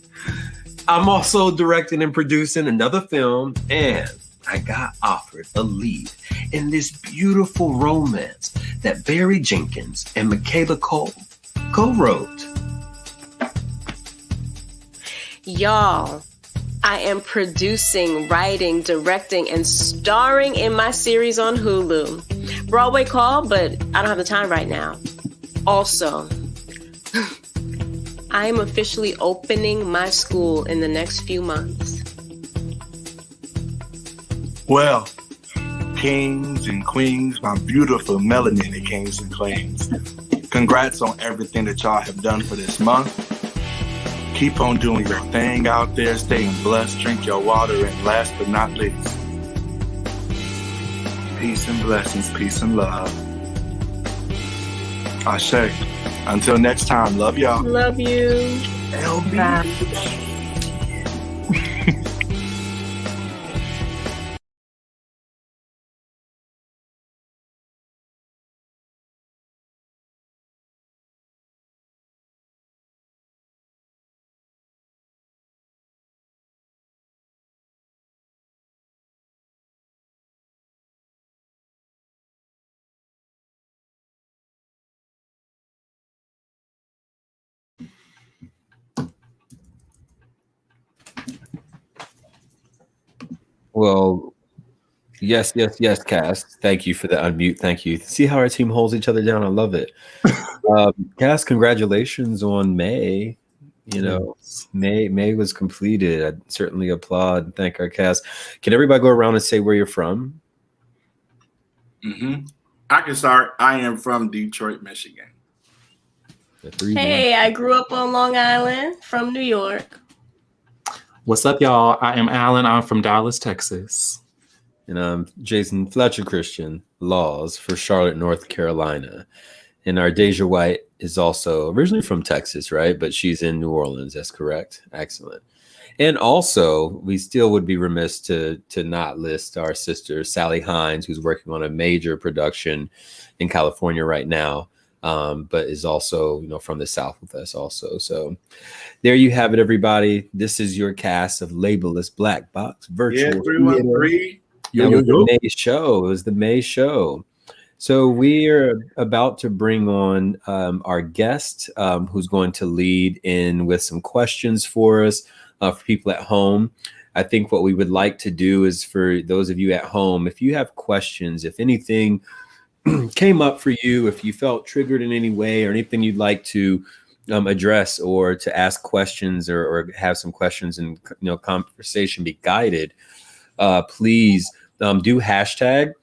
I'm also directing and producing another film, and I got offered a lead in this beautiful romance that Barry Jenkins and Michaela Cole co-wrote.
Y'all, I am producing, writing, directing, and starring in my series on Hulu. Broadway call, but I don't have the time right now. Also, I am officially opening my school in the next few months.
Well, kings and queens, my beautiful melanated kings and queens, congrats on everything that y'all have done for this month. Keep on doing your thing out there, staying blessed, drink your water, and last but not least, peace and blessings, peace and love. Ashe. Until next time, love y'all.
Love you.
LB.
Well, yes, Cass. Thank you for the unmute. Thank you. See how our team holds each other down? I love it. Cass, congratulations on May. You know, May was completed. I certainly applaud and thank our cast. Can everybody go around and say where you're from?
I can start. I am from Detroit, Michigan.
Hey, I grew up on Long Island from New York.
What's up, y'all? I am Alan. I'm from Dallas, Texas.
And I'm Jason Fletcher Christian, Laws for Charlotte, North Carolina. And our Deja White is also originally from Texas, right? But she's in New Orleans. That's correct. Excellent. And also, we still would be remiss to not list our sister, Sally Hines, who's working on a major production in California right now, but is also, from the South with us also. So there you have it, everybody. This is your cast of Labelless Black Box virtual.
Yeah, 313.
It was the May show. It was the May show. So we are about to bring on our guest, who's going to lead in with some questions for us, for people at home. I think what we would like to do is for those of you at home, if you have questions, if anything came up for you, if you felt triggered in any way or anything you'd like to address or to ask questions or have some questions and conversation be guided, please do hashtag.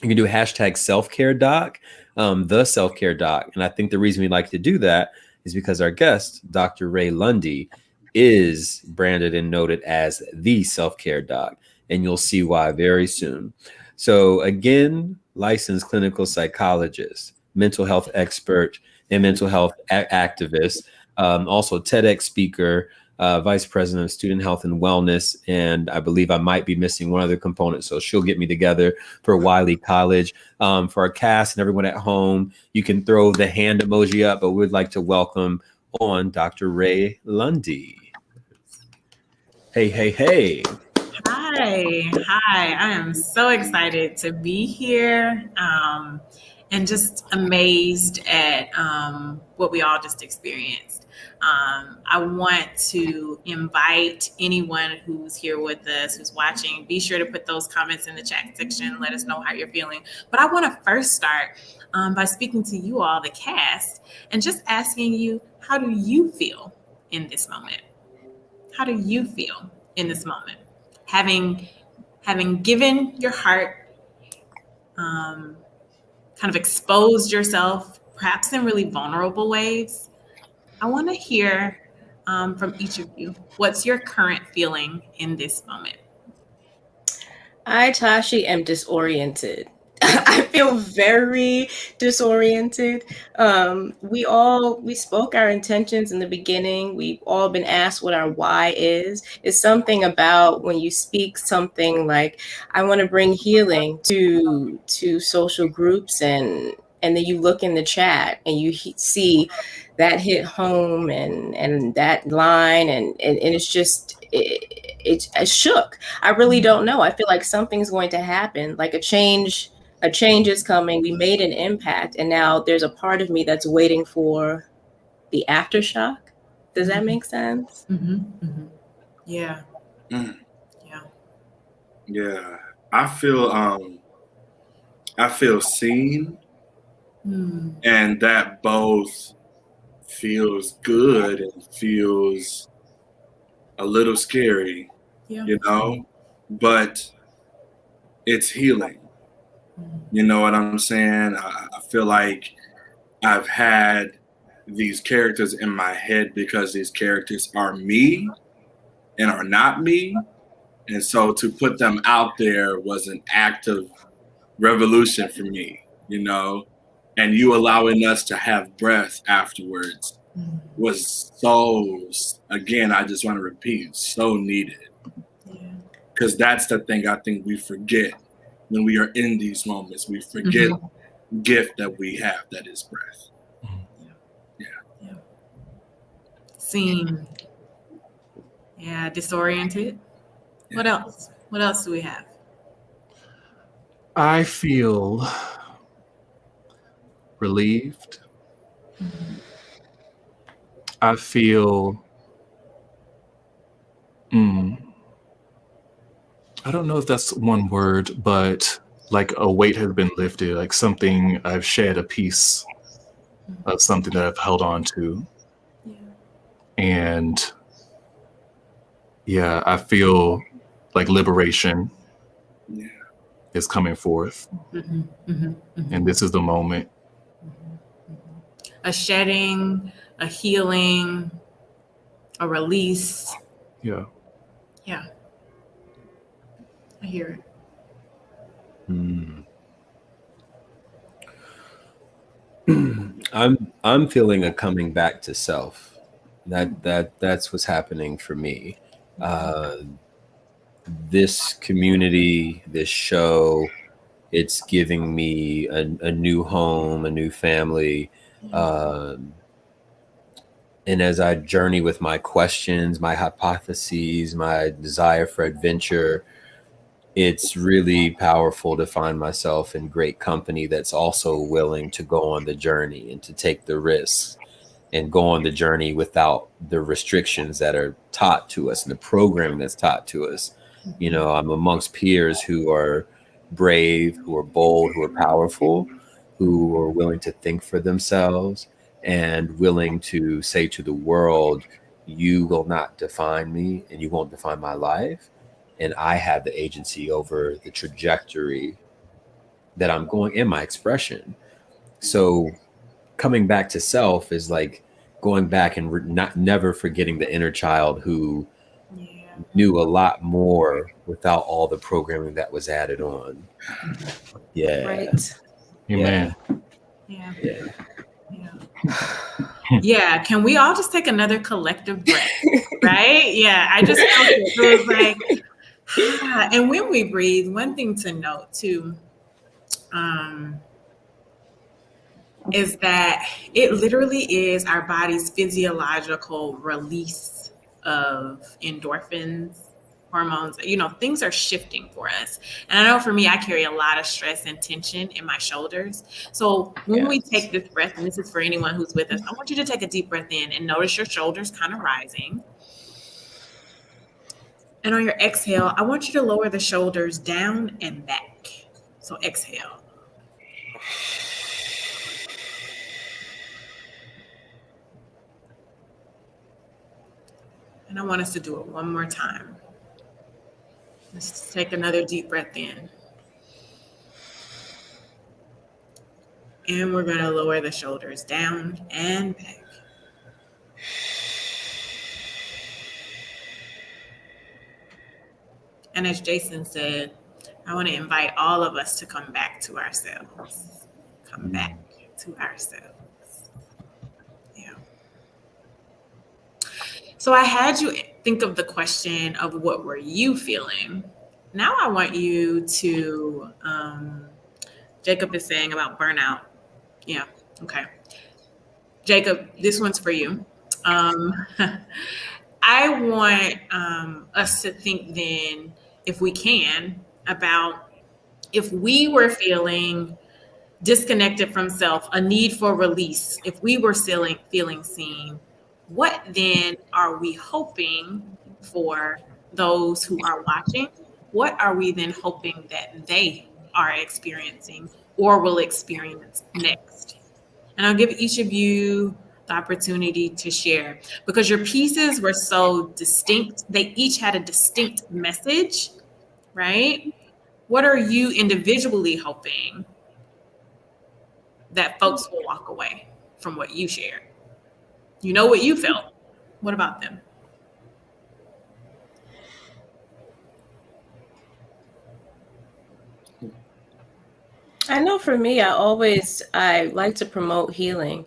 You can do hashtag self-care doc, the self-care doc. And I think the reason we like to do that is because our guest, Dr. Ray Lundy, is branded and noted as the self-care doc. And you'll see why very soon. So again, licensed clinical psychologist, mental health expert, and mental health activist, also TEDx speaker, vice president of student health and wellness. And I believe I might be missing one other component. So she'll get me together for Wiley College. For our cast and everyone at home, you can throw the hand emoji up, but we'd like to welcome on Dr. Ray Lundy. Hey.
Hi. I am so excited to be here and just amazed at what we all just experienced. I want to invite anyone who's here with us, who's watching, be sure to put those comments in the chat section. Let us know how you're feeling. But I want to first start by speaking to you all, the cast, and just asking you, how do you feel in this moment? How do you feel in this moment? Having given your heart, kind of exposed yourself, perhaps in really vulnerable ways, I want to hear from each of you. What's your current feeling in this moment?
I, Tashi, am disoriented. I feel very disoriented. We spoke our intentions in the beginning. We've all been asked what our why is. It's something about when you speak something like, I want to bring healing to social groups, and then you look in the chat and you see that hit home and that line, and it's just it's shook. I really don't know. I feel like something's going to happen, like a change is coming. We made an impact, and now there's a part of me that's waiting for the aftershock. Does that make sense?
Yeah.
Yeah. I feel seen, and that both feels good and feels a little scary, you know, but it's healing. You know what I'm saying? I feel like I've had these characters in my head because these characters are me and are not me. And so to put them out there was an act of revolution for me, you know? And you allowing us to have breath afterwards was so, again, I just want to repeat, so needed. Because that's the thing I think we forget when we are in these moments. We forget the gift that we have, that is breath.
Seen. Yeah, disoriented. What else? What else do we have?
I feel relieved. I feel, I don't know if that's one word, but like a weight has been lifted, like something I've shed a piece of something that I've held on to. And yeah, I feel like liberation is coming forth. And this is the moment.
A shedding, a healing, a release.
Yeah.
Yeah. I hear it.
I'm feeling a coming back to self. That's what's happening for me. This community, this show, it's giving me a new home, a new family. And as I journey with my questions, my hypotheses, my desire for adventure, it's really powerful to find myself in great company that's also willing to go on the journey and to take the risks and go on the journey without the restrictions that are taught to us and the programming that's taught to us. You know, I'm amongst peers who are brave, who are bold, who are powerful, who are willing to think for themselves and willing to say to the world, you will not define me and you won't define my life. And I have the agency over the trajectory that I'm going in my expression. So coming back to self is like going back and never forgetting the inner child who knew a lot more without all the programming that was added on. Yeah.
Right.
Amen.
Yeah. Yeah. Can we all just take another collective breath? Right? Yeah. I just felt it was like, and when we breathe, one thing to note too, is that it literally is our body's physiological release of endorphins, hormones. You know, things are shifting for us. And I know for me, I carry a lot of stress and tension in my shoulders. So when we take this breath, and this is for anyone who's with us, I want you to take a deep breath in and notice your shoulders kind of rising. And on your exhale, I want you to lower the shoulders down and back. So exhale. And I want us to do it one more time. Let's take another deep breath in. And we're going to lower the shoulders down and back. And as Jason said, I want to invite all of us to come back to ourselves. Come back to ourselves. Yeah. So I had you think of the question of what were you feeling? Now I want you to, Jacob is saying about burnout. Yeah, okay. Jacob, this one's for you. I want us to think then, if we can, about if we were feeling disconnected from self, a need for release, if we were feeling seen, what then are we hoping for those who are watching? What are we then hoping that they are experiencing or will experience next? And I'll give each of you the opportunity to share, because your pieces were so distinct. They each had a distinct message, right? What are you individually hoping that folks will walk away from what you shared? You know what you felt. What about them?
I know for me, I like to promote healing.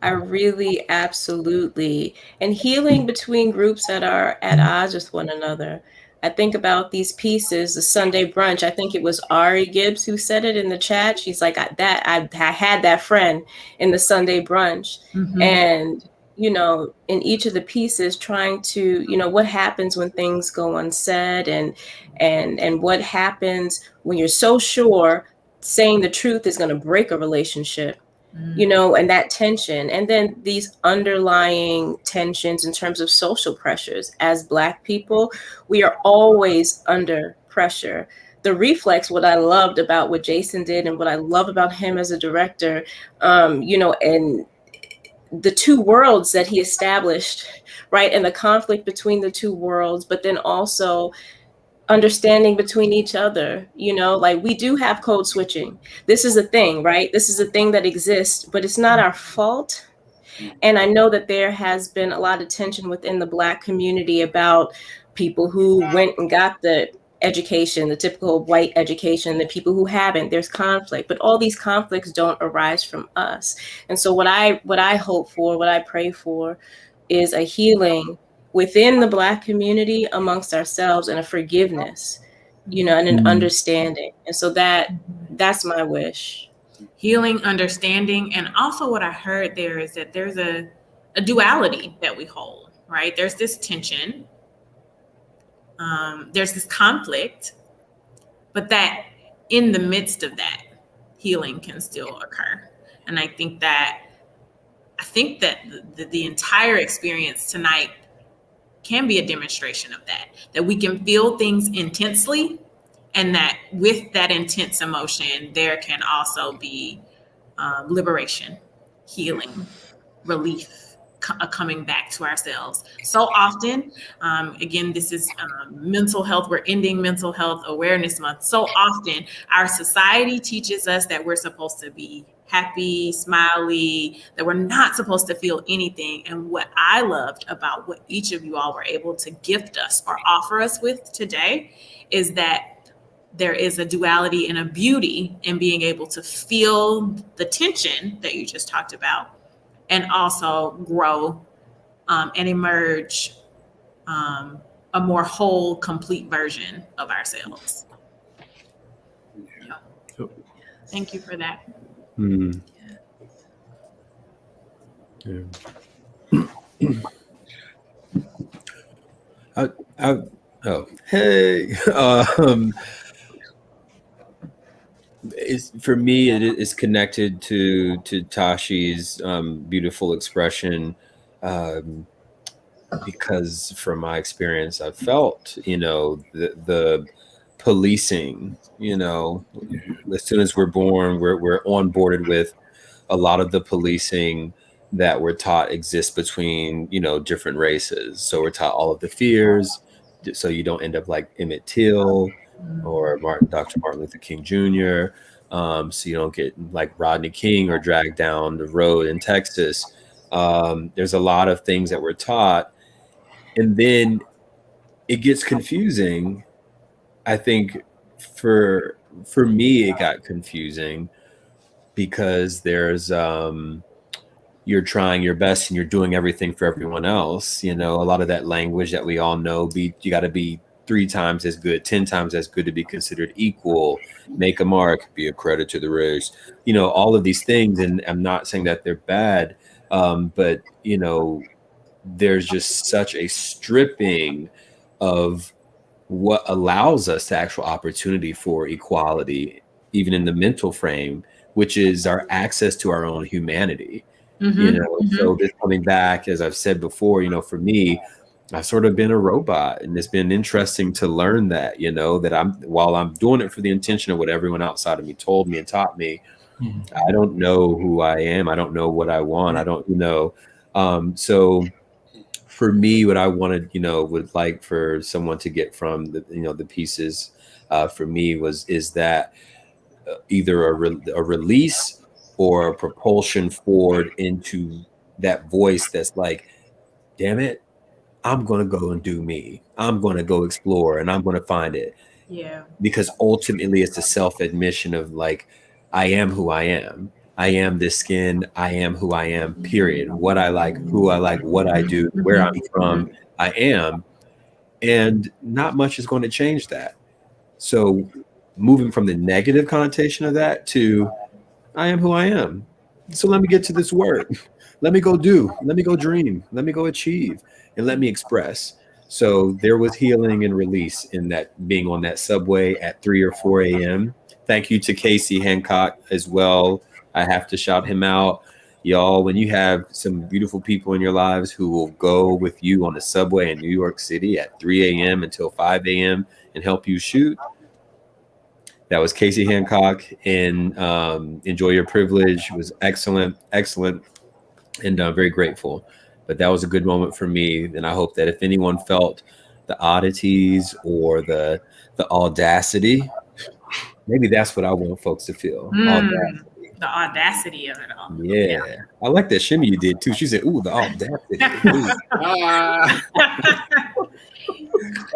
I really absolutely, and healing between groups that are at odds with one another. I think about these pieces, the Sunday brunch. I think it was Ari Gibbs who said it in the chat. She's like, I had that friend in the Sunday brunch.
Mhm.
And, you know, in each of the pieces trying to, you know, what happens when things go unsaid and what happens when you're so sure saying the truth is going to break a relationship. You know, and that tension, and then these underlying tensions in terms of social pressures. As Black people, we are always under pressure. The reflex, what I loved about what Jason did and what I love about him as a director, you know, and the two worlds that he established, right, and the conflict between the two worlds, but then also understanding between each other, you know, like we do have code switching. This is a thing, right? This is a thing that exists, but it's not our fault. And I know that there has been a lot of tension within the Black community about people who went and got the education, the typical white education, the people who haven't. There's conflict, but all these conflicts don't arise from us. And so what I hope for, what I pray for is a healing within the Black community amongst ourselves, and a forgiveness, you know, and an understanding. And so that's my wish.
Healing, understanding, and also what I heard there is that there's a duality that we hold, right? There's this tension, there's this conflict, but that in the midst of that, healing can still occur. And I think that the entire experience tonight can be a demonstration of that we can feel things intensely, and that with that intense emotion, there can also be liberation, healing, relief, coming back to ourselves. So often, again, this is mental health. We're ending Mental Health Awareness Month. So often, our society teaches us that we're supposed to be happy, smiley, that we're not supposed to feel anything. And what I loved about what each of you all were able to gift us or offer us with today is that there is a duality and a beauty in being able to feel the tension that you just talked about, and also grow and emerge a more whole, complete version of ourselves. Yeah. Thank you for that.
Yeah. Hey. It's, for me, it is connected to Tashi's beautiful expression, because from my experience, I've felt, you know, the policing, you know, as soon as we're born, we're onboarded with a lot of the policing that we're taught exists between, you know, different races. So we're taught all of the fears, so you don't end up like Emmett Till or Dr. Martin Luther King Jr. So you don't get like Rodney King or dragged down the road in Texas. There's a lot of things that we're taught, and then it gets confusing I think for me, it got confusing because there's you're trying your best and you're doing everything for everyone else. You know, a lot of that language that we all know, you got to be 3 times as good, 10 times as good to be considered equal, make a mark, be a credit to the race, you know, all of these things. And I'm not saying that they're bad, but, you know, there's just such a stripping of what allows us to actual opportunity for equality, even in the mental frame, which is our access to our own humanity. You know, so this coming back, as I've said before, you know, for me, I've sort of been a robot, and it's been interesting to learn that, you know, that while I'm doing it for the intention of what everyone outside of me told me and taught me, I don't know who I am. I don't know what I want. I don't know. So for me, what I wanted, you know, would like for someone to get from the, you know, the pieces for me is that either a release or a propulsion forward into that voice that's like, damn it, I'm going to go and do me. I'm going to go explore and I'm going to find it.
Yeah.
Because ultimately it's a self-admission of like, I am who I am. I am this skin. I am who I am, period. What I like, who I like, what I do, where I'm from, I am. And not much is going to change that. So moving from the negative connotation of that to I am who I am. So let me get to this work. Let me go do. Let me go dream. Let me go achieve. And let me express. So there was healing and release in that, being on that subway at 3 or 4 a.m. Thank you to Casey Hancock as well. I have to shout him out. Y'all, when you have some beautiful people in your lives who will go with you on the subway in New York City at 3 a.m. until 5 a.m. and help you shoot, that was Casey Hancock in Enjoy Your Privilege. It was excellent, and very grateful. But that was a good moment for me. And I hope that if anyone felt the oddities or the audacity, maybe that's what I want folks to feel. Audacity.
The audacity of it all.
Yeah. I like that shimmy you did too. She said, ooh, the audacity.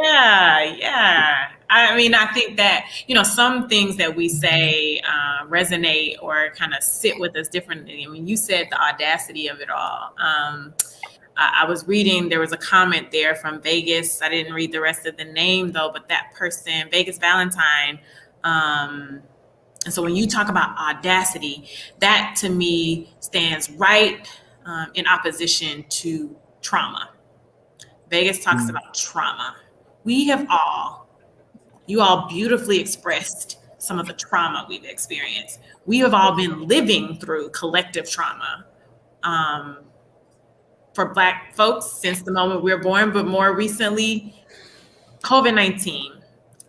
Yeah. I mean, I think that, you know, some things that we say resonate or kind of sit with us differently. I mean, you said the audacity of it all. I was reading, there was a comment there from Vegas. I didn't read the rest of the name though, but that person, Vegas Valentine. And so when you talk about audacity, that to me stands right in opposition to trauma. Vegas talks about trauma. You all beautifully expressed some of the trauma we've experienced. We have all been living through collective trauma. For Black folks since the moment we were born, but more recently, COVID-19.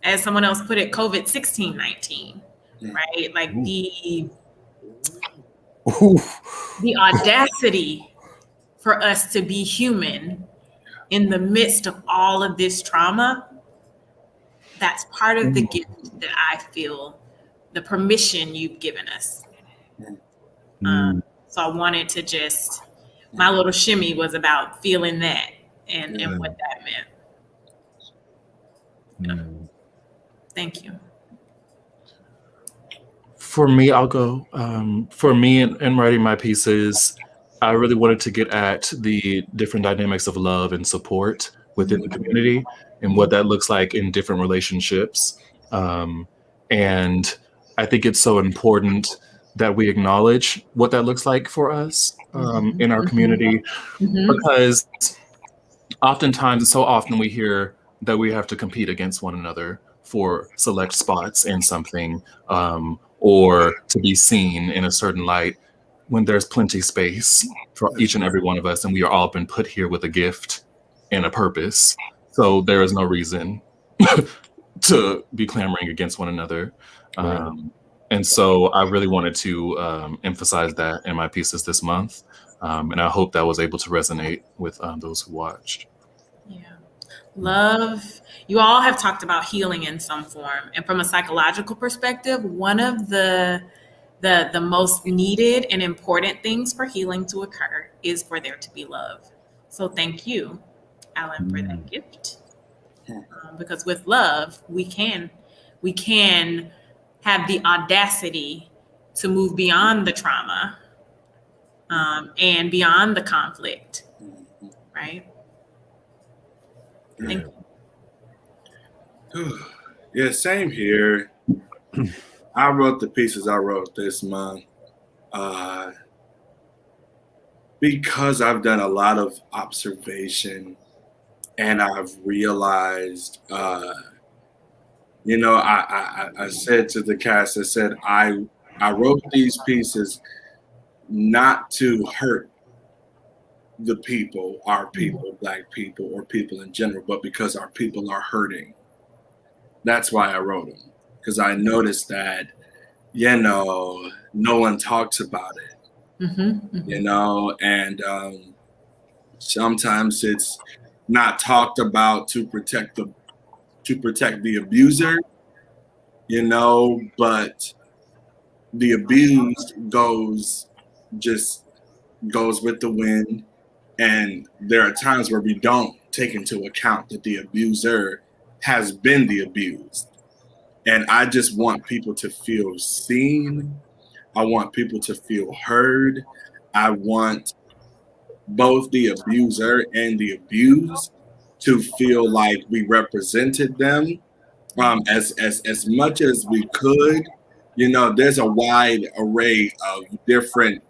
As someone else put it, COVID-16-19, right? Like the audacity for us to be human in the midst of all of this trauma, that's part of the gift that I feel, the permission you've given us. So I wanted to just, my little shimmy was about feeling that and what that meant. Thank you.
For me, I'll go. For me, in writing my pieces, I really wanted to get at the different dynamics of love and support within the community and what that looks like in different relationships. And I think it's so important that we acknowledge what that looks like for us in our community, because oftentimes, so often we hear that we have to compete against one another for select spots in something, or to be seen in a certain light, when there's plenty space for each and every one of us, and we are all been put here with a gift and a purpose. So there is no reason to be clamoring against one another. And so I really wanted to emphasize that in my pieces this month. And I hope that was able to resonate with those who watched.
Yeah. Love. You all have talked about healing in some form. And from a psychological perspective, one of the most needed and important things for healing to occur is for there to be love. So thank you, Alan, for that gift. Because with love, we can have the audacity to move beyond the trauma and beyond the conflict, right? Thank
you. Yeah, same here. I wrote the pieces I wrote this month because I've done a lot of observation, and I've realized, you know, I said to the cast, I said, I wrote these pieces not to hurt the people, our people, Black people, or people in general, but because our people are hurting. That's why I wrote them, because I noticed that, you know, no one talks about it, you know, and sometimes it's not talked about to protect the abuser, you know, but the abused goes with the wind. And there are times where we don't take into account that the abuser has been the abused. And I just want people to feel seen. I want people to feel heard. I want both the abuser and the abused to feel like we represented them as much as we could. You know, there's a wide array of different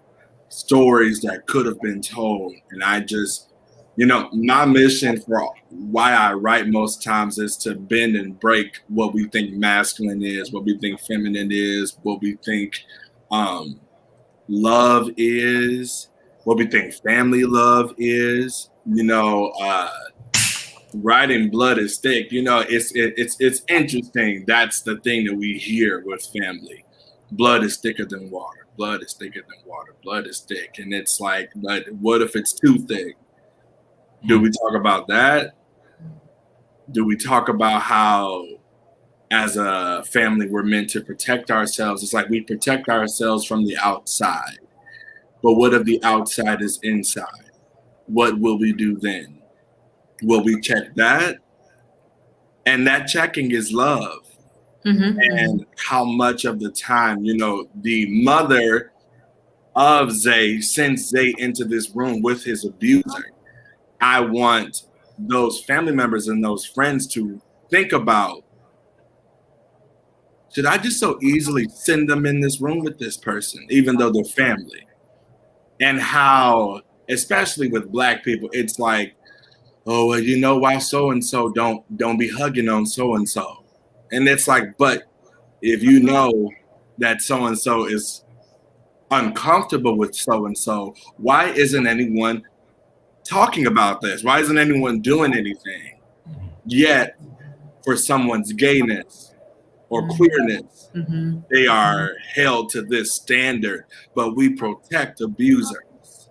stories that could have been told. And I just, you know, my mission for why I write most times is to bend and break what we think masculine is, what we think feminine is, what we think love is, what we think family love is. You know, writing blood is thick. You know, it's interesting. That's the thing that we hear with family. Blood is thicker than water. Blood is thicker than water. Blood is thick. And it's like, but what if it's too thick? Do we talk about that? Do we talk about how as a family we're meant to protect ourselves? It's like we protect ourselves from the outside. But what if the outside is inside? What will we do then? Will we check that? And that checking is love. And how much of the time, you know, the mother of Zay sends Zay into this room with his abuser. I want those family members and those friends to think about, should I just so easily send them in this room with this person, even though they're family? And how, especially with Black people, it's like, oh, well, you know why so-and-so don't be hugging on so-and-so. And it's like, but if you know that so-and-so is uncomfortable with so-and-so, why isn't anyone talking about this? Why isn't anyone doing anything? Yet, for someone's gayness or queerness, they are held to this standard, but we protect abusers.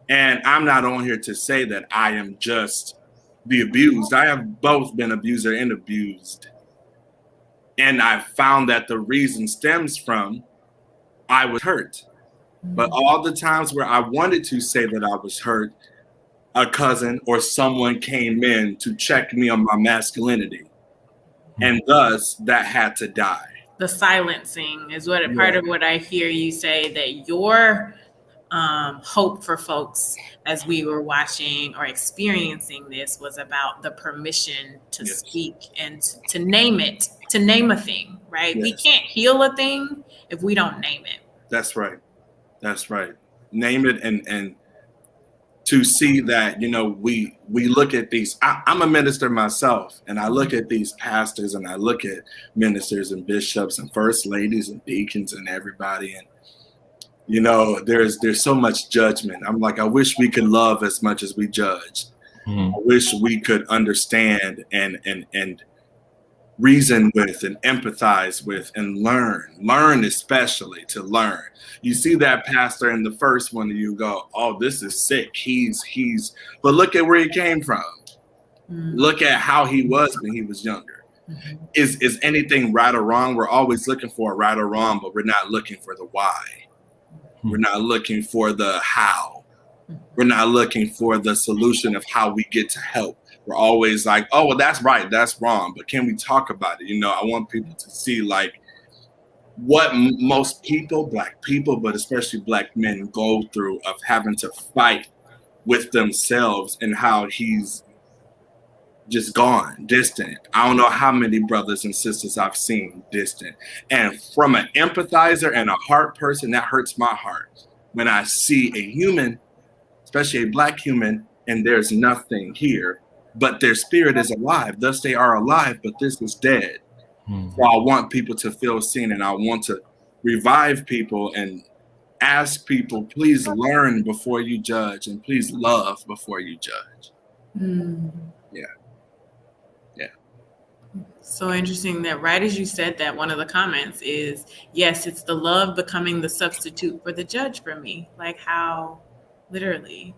And I'm not on here to say that I am just the abused. I have both been abuser and abused. And I found that the reason stems from I was hurt. But all the times where I wanted to say that I was hurt, a cousin or someone came in to check me on my masculinity. And thus that had to die.
The silencing is what part of what I hear you say, that your hope for folks as we were watching or experiencing this was about the permission to speak and to name it, to name a thing, right? We can't heal a thing if we don't name it.
That's right. That's right. Name it and to see that, you know, we look at these, I'm a minister myself, and I look at these pastors and I look at ministers and bishops and first ladies and deacons and everybody, and you know, there's so much judgment. I'm like, I wish we could love as much as we judge. I wish we could understand and reason with and empathize with and learn especially to learn. You see that pastor in the first one and you go, oh, this is sick. He's, but look at where he came from. Look at how he was when he was younger. Is anything right or wrong? We're always looking for a right or wrong, but we're not looking for the why. We're not looking for the how. We're not looking for the solution of how we get to help. We're always like, oh, well, that's right, that's wrong. But can we talk about it? I want people to see like what most people, Black people, but especially Black men go through of having to fight with themselves and how he's just gone, distant. I don't know how many brothers and sisters I've seen distant. And from an empathizer and a heart person, that hurts my heart when I see a human, especially a Black human, and there's nothing here, but their spirit is alive. Thus they are alive, but this is dead. So I want people to feel seen, and I want to revive people and ask people, please learn before you judge, and please love before you judge. Yeah.
So interesting that right as you said that, one of the comments is, yes, it's the love becoming the substitute for the judge for me. Like how literally.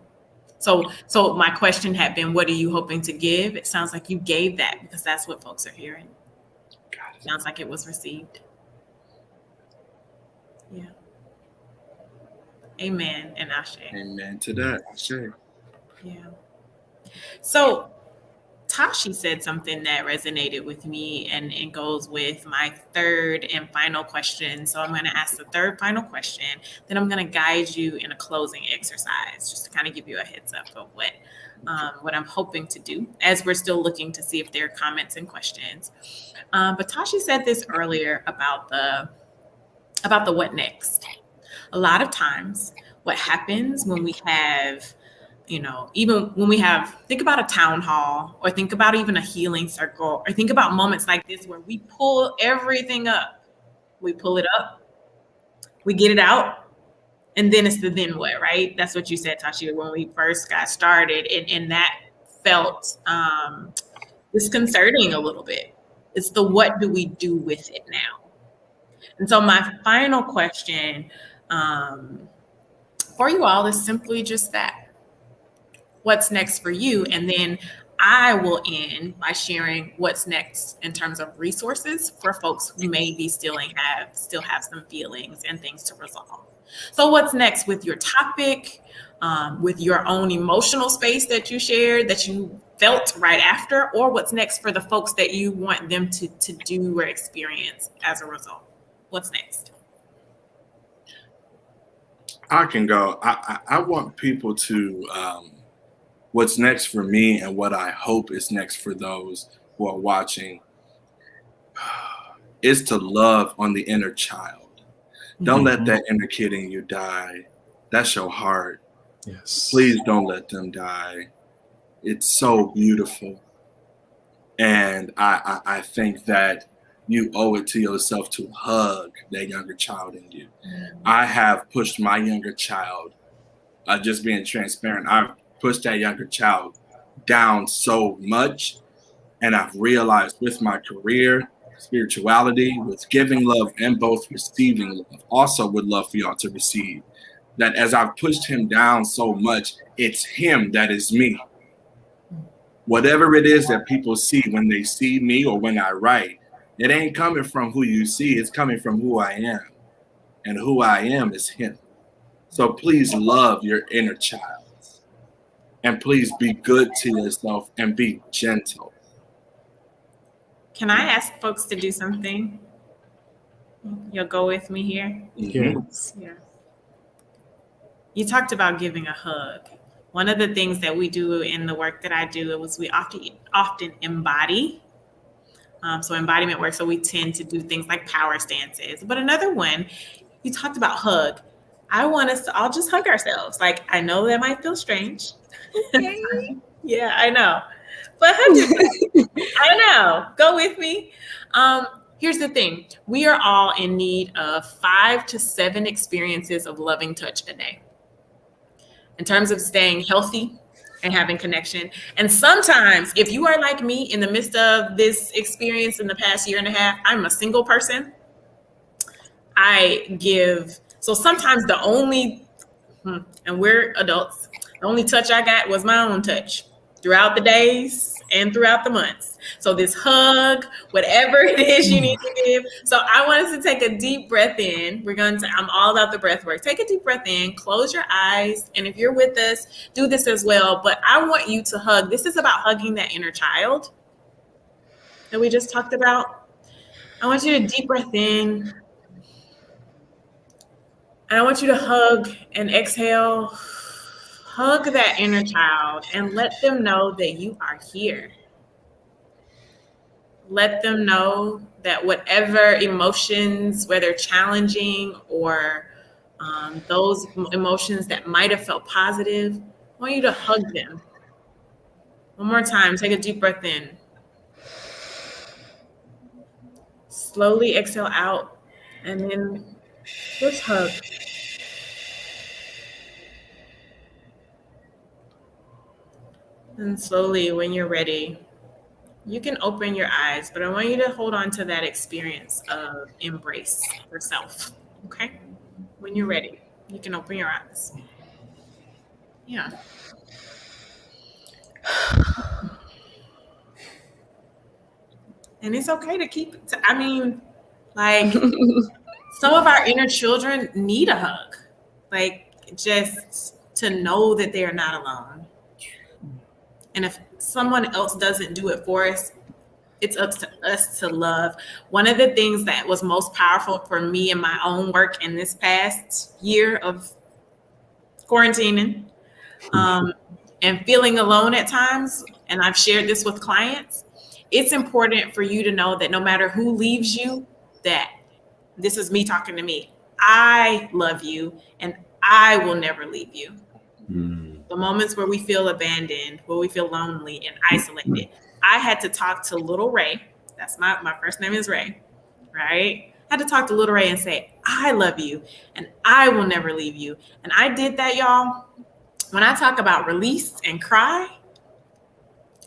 So my question had been, what are you hoping to give? It sounds like you gave that because that's what folks are hearing. Sounds like it was received. Yeah. Amen and Ashe.
Amen to that. Ashe.
Yeah. So Tashi said something that resonated with me and goes with my third and final question. So I'm going to ask the third final question. Then I'm going to guide you in a closing exercise, just to kind of give you a heads up of what I'm hoping to do as we're still looking to see if there are comments and questions. But Tashi said this earlier about the what next. A lot of times what happens when we have, even when we have, think about a town hall, or think about even a healing circle, or think about moments like this where we pull everything up. We pull it up, we get it out, and then it's the then what, right? That's what you said, Tashi, when we first got started. And that felt disconcerting a little bit. It's the what do we do with it now? And so my final question for you all is simply just that. What's next for you? And then I will end by sharing what's next in terms of resources for folks who maybe still have some feelings and things to resolve. So what's next with your topic, with your own emotional space that you shared, that you felt right after, or what's next for the folks that you want them to do or experience as a result? What's next?
I can go. I want people to, what's next for me and what I hope is next for those who are watching is to love on the inner child. Don't let that inner kid in you die. That's your heart.
Yes.
Please don't let them die. It's so beautiful. And I think that you owe it to yourself to hug that younger child in you. I have pushed my younger child, just being transparent, I've pushed that younger child down so much. And I've realized with my career, spirituality, with giving love and both receiving love, also would love for y'all to receive, that as I've pushed him down so much, it's him that is me. Whatever it is that people see when they see me or when I write, it ain't coming from who you see, it's coming from who I am. And who I am is him. So please love your inner child. And please be good to yourself and be gentle.
Can I ask folks to do something? You'll go with me here?
Yes.
Yeah. You talked about giving a hug. One of the things that we do in the work that I do is we often embody. So embodiment work. So we tend to do things like power stances. But another one, you talked about hug. I want us to all just hug ourselves. Like, I know that might feel strange. Yeah, I know. But I know. Go with me. Here's the thing. We are all in need of 5 to 7 experiences of loving touch a day. In terms of staying healthy and having connection. And sometimes, if you are like me in the midst of this experience in the past year and a half, I'm a single person. So sometimes the only, and we're adults, the only touch I got was my own touch throughout the days and throughout the months. So So this hug, whatever it is you need to give. So I want us to take a deep breath in. I'm all about the breath work. Take a deep breath in, close your eyes. And if you're with us, do this as well. But I want you to hug. This is about hugging that inner child that we just talked about. I want you to deep breath in. And I want you to hug and exhale. Hug that inner child and let them know that you are here. Let them know that whatever emotions, whether challenging or those emotions that might have felt positive, I want you to hug them. One more time, take a deep breath in. Slowly exhale out and then just hug. And slowly, when you're ready, you can open your eyes, but I want you to hold on to that experience of embrace yourself, okay? When you're ready, you can open your eyes. Yeah. And it's okay to keep it. Some of our inner children need a hug. Just to know that they are not alone. And if someone else doesn't do it for us, it's up to us to love. One of the things that was most powerful for me in my own work in this past year of quarantining and feeling alone at times, and I've shared this with clients, it's important for you to know that no matter who leaves you, that this is me talking to me. I love you and I will never leave you. The moments where we feel abandoned, where we feel lonely and isolated. I had to talk to little Ray. That's my first name is Ray, right? I had to talk to little Ray and say, I love you and I will never leave you. And I did that, y'all. When I talk about release and cry,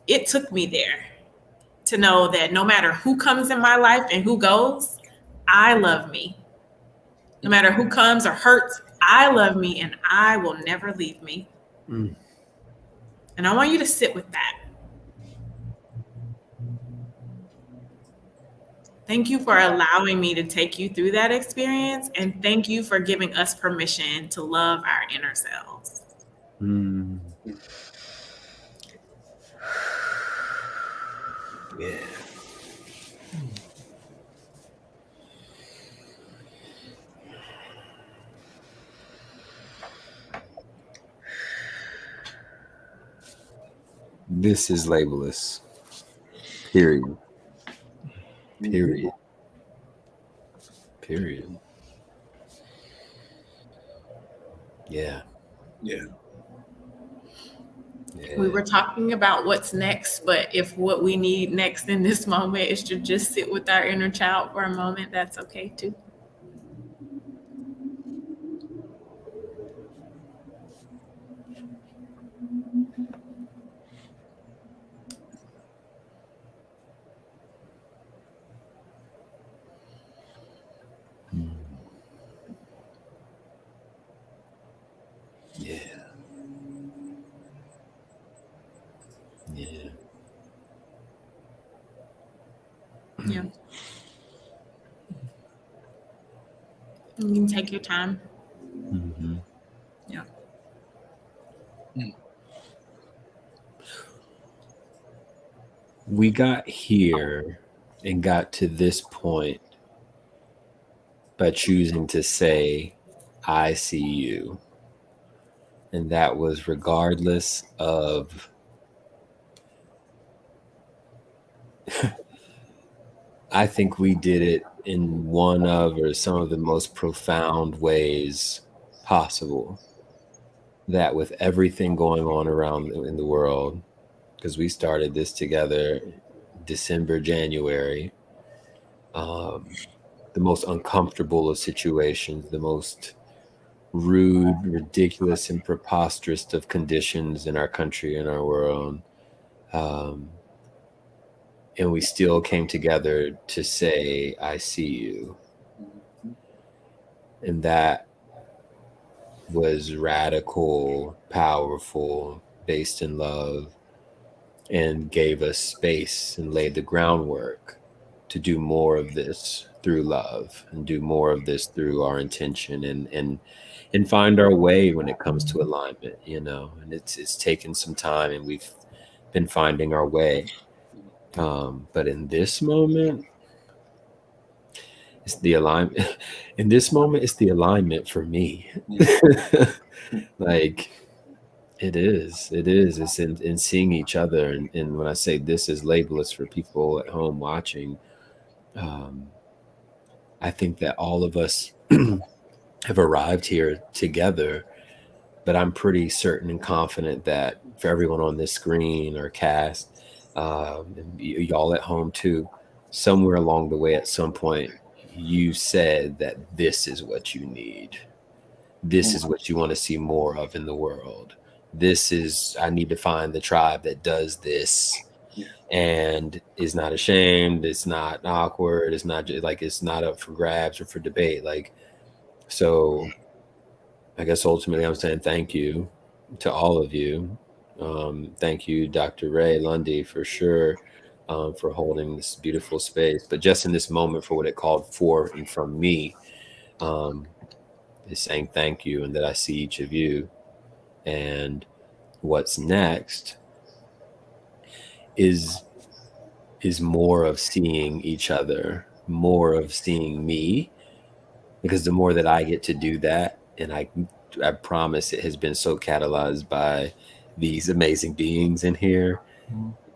it took me there to know that no matter who comes in my life and who goes, I love me. No matter who comes or hurts, I love me and I will never leave me. And I want you to sit with that. Thank you for allowing me to take you through that experience. And thank you for giving us permission to love our inner selves.
Yeah. This is labelless. Period. Period. Period. Yeah.
Yeah.
We were talking about what's next, but if what we need next in this moment is to just sit with our inner child for a moment, that's okay too.
Yeah. Yeah.
Yeah. You can take your time. Yeah.
We got here and got to this point by choosing to say, I see you. And that was regardless of I think we did it in one of or some of the most profound ways possible. That with everything going on around in the world, because we started this together December, January, the most uncomfortable of situations, the most rude, ridiculous, and preposterous of conditions in our country and our world. And we still came together to say, I see you. And that was radical, powerful, based in love. and gave us space and laid the groundwork to do more of this through love and do more of this through our intention and find our way when it comes to alignment, you know. And it's taken some time, and we've been finding our way. But in this moment, it's the alignment. In this moment, it's the alignment for me. Like it is. It's in seeing each other. And when I say this is labelless for people at home watching, I think that all of us have arrived here together, but I'm pretty certain and confident that for everyone on this screen or cast, and y'all at home too, somewhere along the way at some point, you said that this is what you need. This is what you want to see more of in the world. This is, I need to find the tribe that does this and is not ashamed. It's not awkward. It's not just like, it's not up for grabs or for debate. Like, so I guess ultimately I'm saying thank you to all of you. Thank you, Dr. Ray Lundy, for sure, for holding this beautiful space. But just in this moment, for what it called for and from me, is saying thank you, and that I see each of you. And what's next is more of seeing each other, more of seeing me, because the more that I get to do that, and I promise it has been so catalyzed by these amazing beings in here.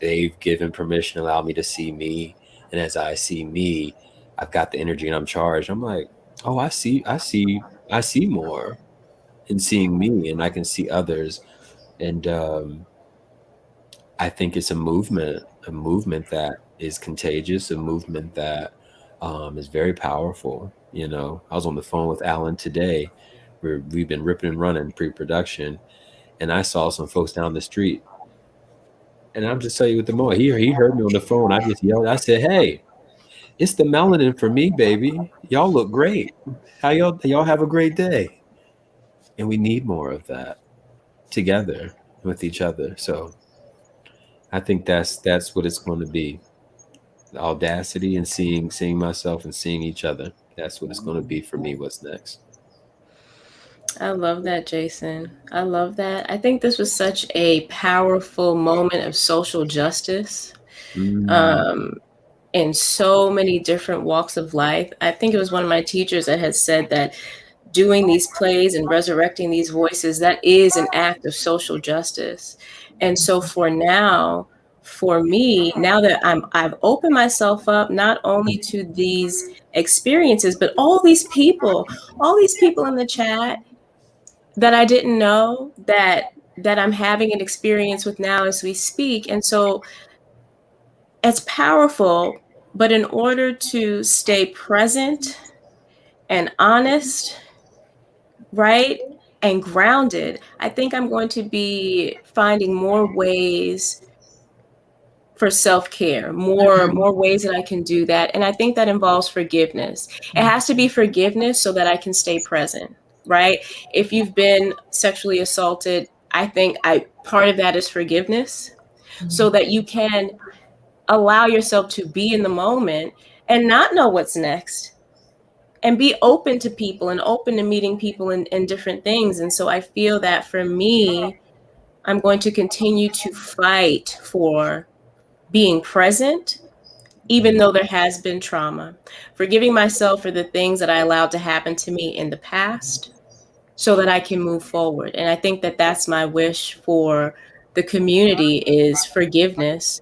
They've given permission, allow me to see me. And as I see me, I've got the energy and I'm charged. I'm like, oh, I see more in seeing me, and I can see others. And I think it's a movement that is contagious, a movement that is very powerful. You know, I was on the phone with Alan today, where we've been ripping and running pre-production, and I saw some folks down the street. And I'm just telling you, with the moment he heard me on the phone, I just yelled. I said, "Hey, it's the melanin for me, baby. Y'all look great. How y'all have a great day." And we need more of that together with each other. So I think that's what it's going to be. The audacity and seeing myself and seeing each other. That's what it's going to be for me. What's next?
I love that, Jason. I love that. I think this was such a powerful moment of social justice in so many different walks of life. I think it was one of my teachers that had said that doing these plays and resurrecting these voices, that is an act of social justice. And so for me, now that I've opened myself up not only to these experiences, but all these people in the chat that I didn't know that I'm having an experience with now as we speak. And so it's powerful, but in order to stay present and honest, right, and grounded, I think I'm going to be finding more ways for self-care, more ways that I can do that. And I think that involves forgiveness. It has to be forgiveness so that I can stay present, right? If you've been sexually assaulted, I think part of that is forgiveness, so that you can allow yourself to be in the moment and not know what's next, and be open to people and open to meeting people and different things. And so I feel that for me, I'm going to continue to fight for being present, even though there has been trauma, forgiving myself for the things that I allowed to happen to me in the past, so that I can move forward. And I think that that's my wish for the community, is forgiveness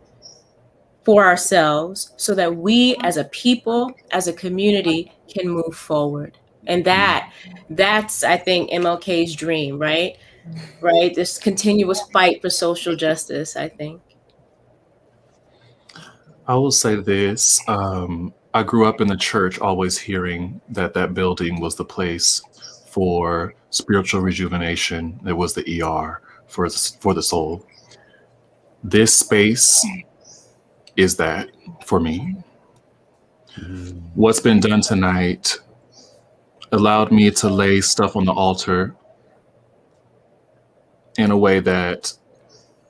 for ourselves, so that we as a people, as a community, can move forward. And that's, I think, MLK's dream, right? Right? This continuous fight for social justice, I think.
I will say this. I grew up in the church always hearing that building was the place for spiritual rejuvenation. It was the ER for the soul. This space is that for me. What's been done tonight allowed me to lay stuff on the altar in a way that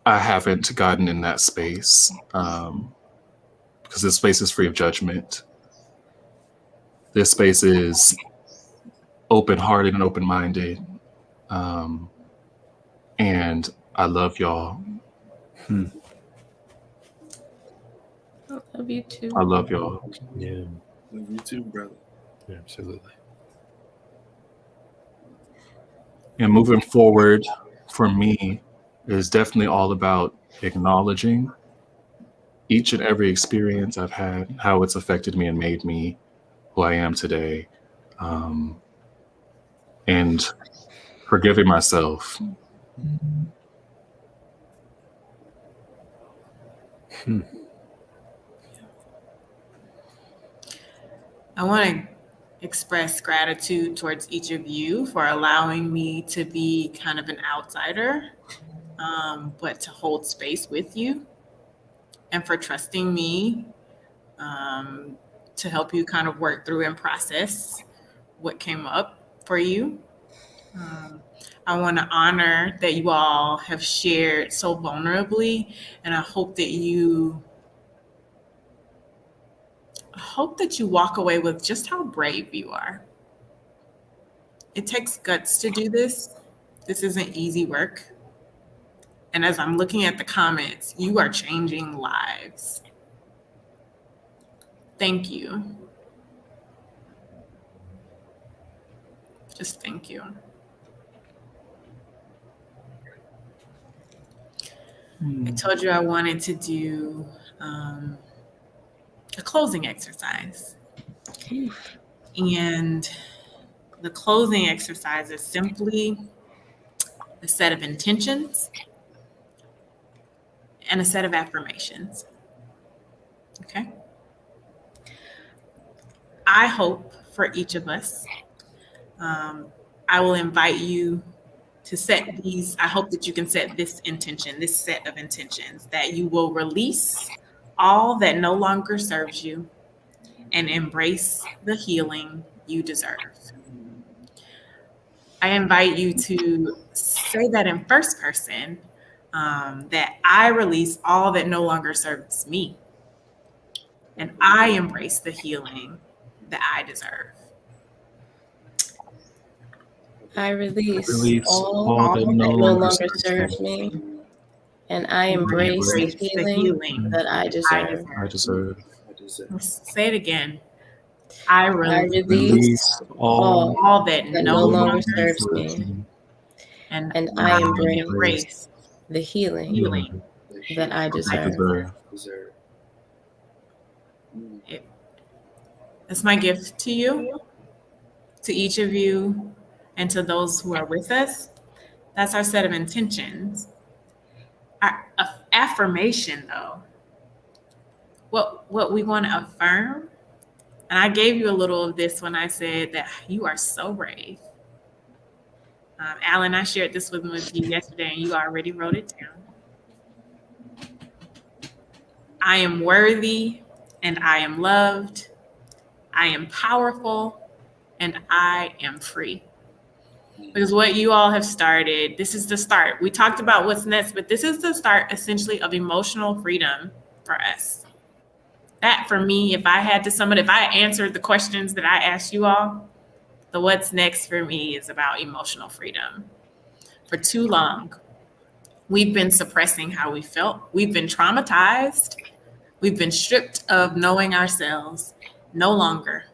I haven't gotten in that space because this space is free of judgment. This space is open-hearted and open-minded. And I love y'all.
I love you too.
I love y'all.
Yeah.
Love you too, brother.
Yeah, absolutely.
And moving forward for me is definitely all about acknowledging each and every experience I've had, how it's affected me and made me who I am today. And forgiving myself.
I want to express gratitude towards each of you for allowing me to be kind of an outsider, but to hold space with you, and for trusting me to help you kind of work through and process what came up for you. I want to honor that you all have shared so vulnerably, and I hope that you walk away with just how brave you are. It takes guts to do this. This isn't easy work. And as I'm looking at the comments, you are changing lives. Thank you. Just thank you. I told you I wanted to do a closing exercise. And the closing exercise is simply a set of intentions and a set of affirmations. Okay? I hope for each of us, I will invite you to set these. I hope that you can set this intention, this set of intentions, that you will release all that no longer serves you and embrace the healing you deserve. I invite you to say that in first person, that I release all that no longer serves me, and I embrace the healing that I deserve.
I release all that no longer serves me, and I embrace the healing that I deserve.
Say it again. I
release
all that no longer
serves me, and I embrace the healing that I deserve.
That's my gift to you, to each of you, and to those who are with us. That's our set of intentions. Our affirmation, though, what we want to affirm, and I gave you a little of this when I said that you are so brave. Alan, I shared this with you yesterday, and you already wrote it down. I am worthy, and I am loved. I am powerful, and I am free. Because what you all have started, this is the start. We talked about what's next, but this is the start essentially of emotional freedom for us. That for me, if I had to sum it, if I answered the questions that I asked you all, the what's next for me is about emotional freedom. For too long, we've been suppressing how we felt. We've been traumatized. We've been stripped of knowing ourselves. No longer.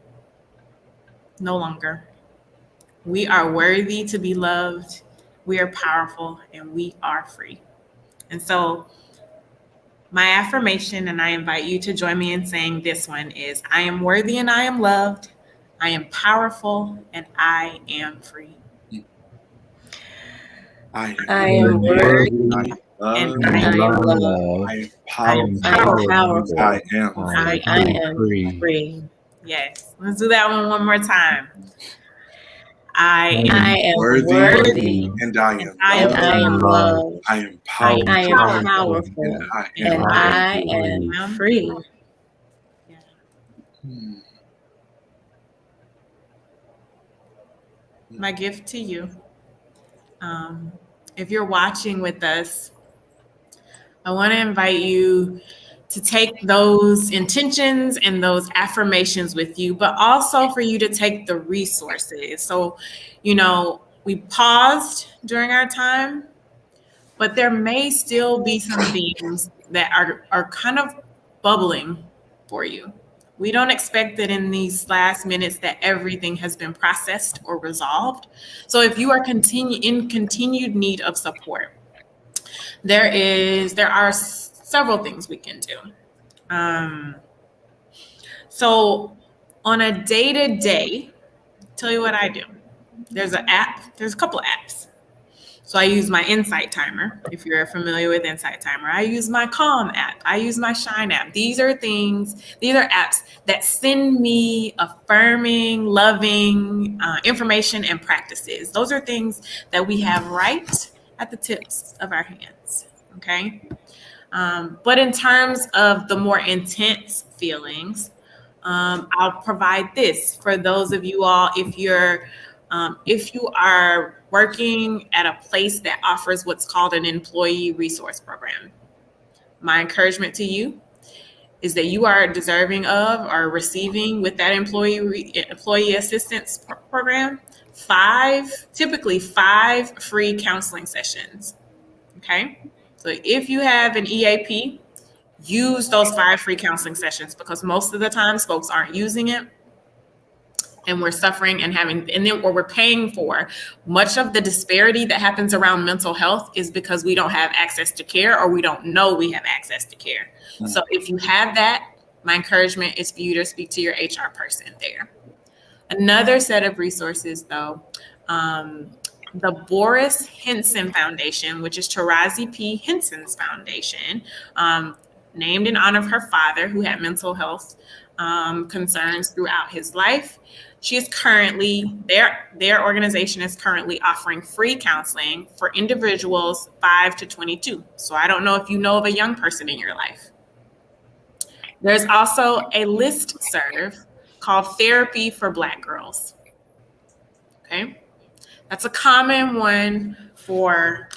We are worthy to be loved. We are powerful, and we are free. And so my affirmation, and I invite you to join me in saying this one, is I am worthy and I am loved. I am powerful and I am free.
I
am worthy
and I am loved.
I am powerful. I am
free.
Yes. Let's do that one more time. I am
worthy and I
am loved.
I am powerful.
I am powerful. And I am free.
My gift to you. If you're watching with us, I want to invite you to take those intentions and those affirmations with you, but also for you to take the resources. So, we paused during our time, but there may still be some things that are kind of bubbling for you. We don't expect that in these last minutes that everything has been processed or resolved. So if you are in continued need of support, there are several things we can do. So on a day-to-day, tell you what I do. There's a couple apps. So I use my Insight Timer, if you're familiar with Insight Timer. I use my Calm app. I use my Shine app. These are apps that send me affirming, loving information and practices. Those are things that we have right at the tips of our hands, okay? But in terms of the more intense feelings, I'll provide this for those of you all, if you are working at a place that offers what's called an employee resource program. My encouragement to you is that you are deserving of or receiving with that employee assistance program typically five free counseling sessions. Okay, so if you have an EAP, use those 5 free counseling sessions, because most of the times folks aren't using it. And we're suffering or we're paying for much of the disparity that happens around mental health is because we don't have access to care, or we don't know we have access to care. So if you have that, my encouragement is for you to speak to your HR person there. Another set of resources, though, the Boris Henson Foundation, which is Tarazi P. Henson's foundation, named in honor of her father, who had mental health concerns throughout his life. She is currently, their organization is currently offering free counseling for individuals 5 to 22. So I don't know if you know of a young person in your life. There's also a listserv called Therapy for Black Girls. Okay, that's a common one for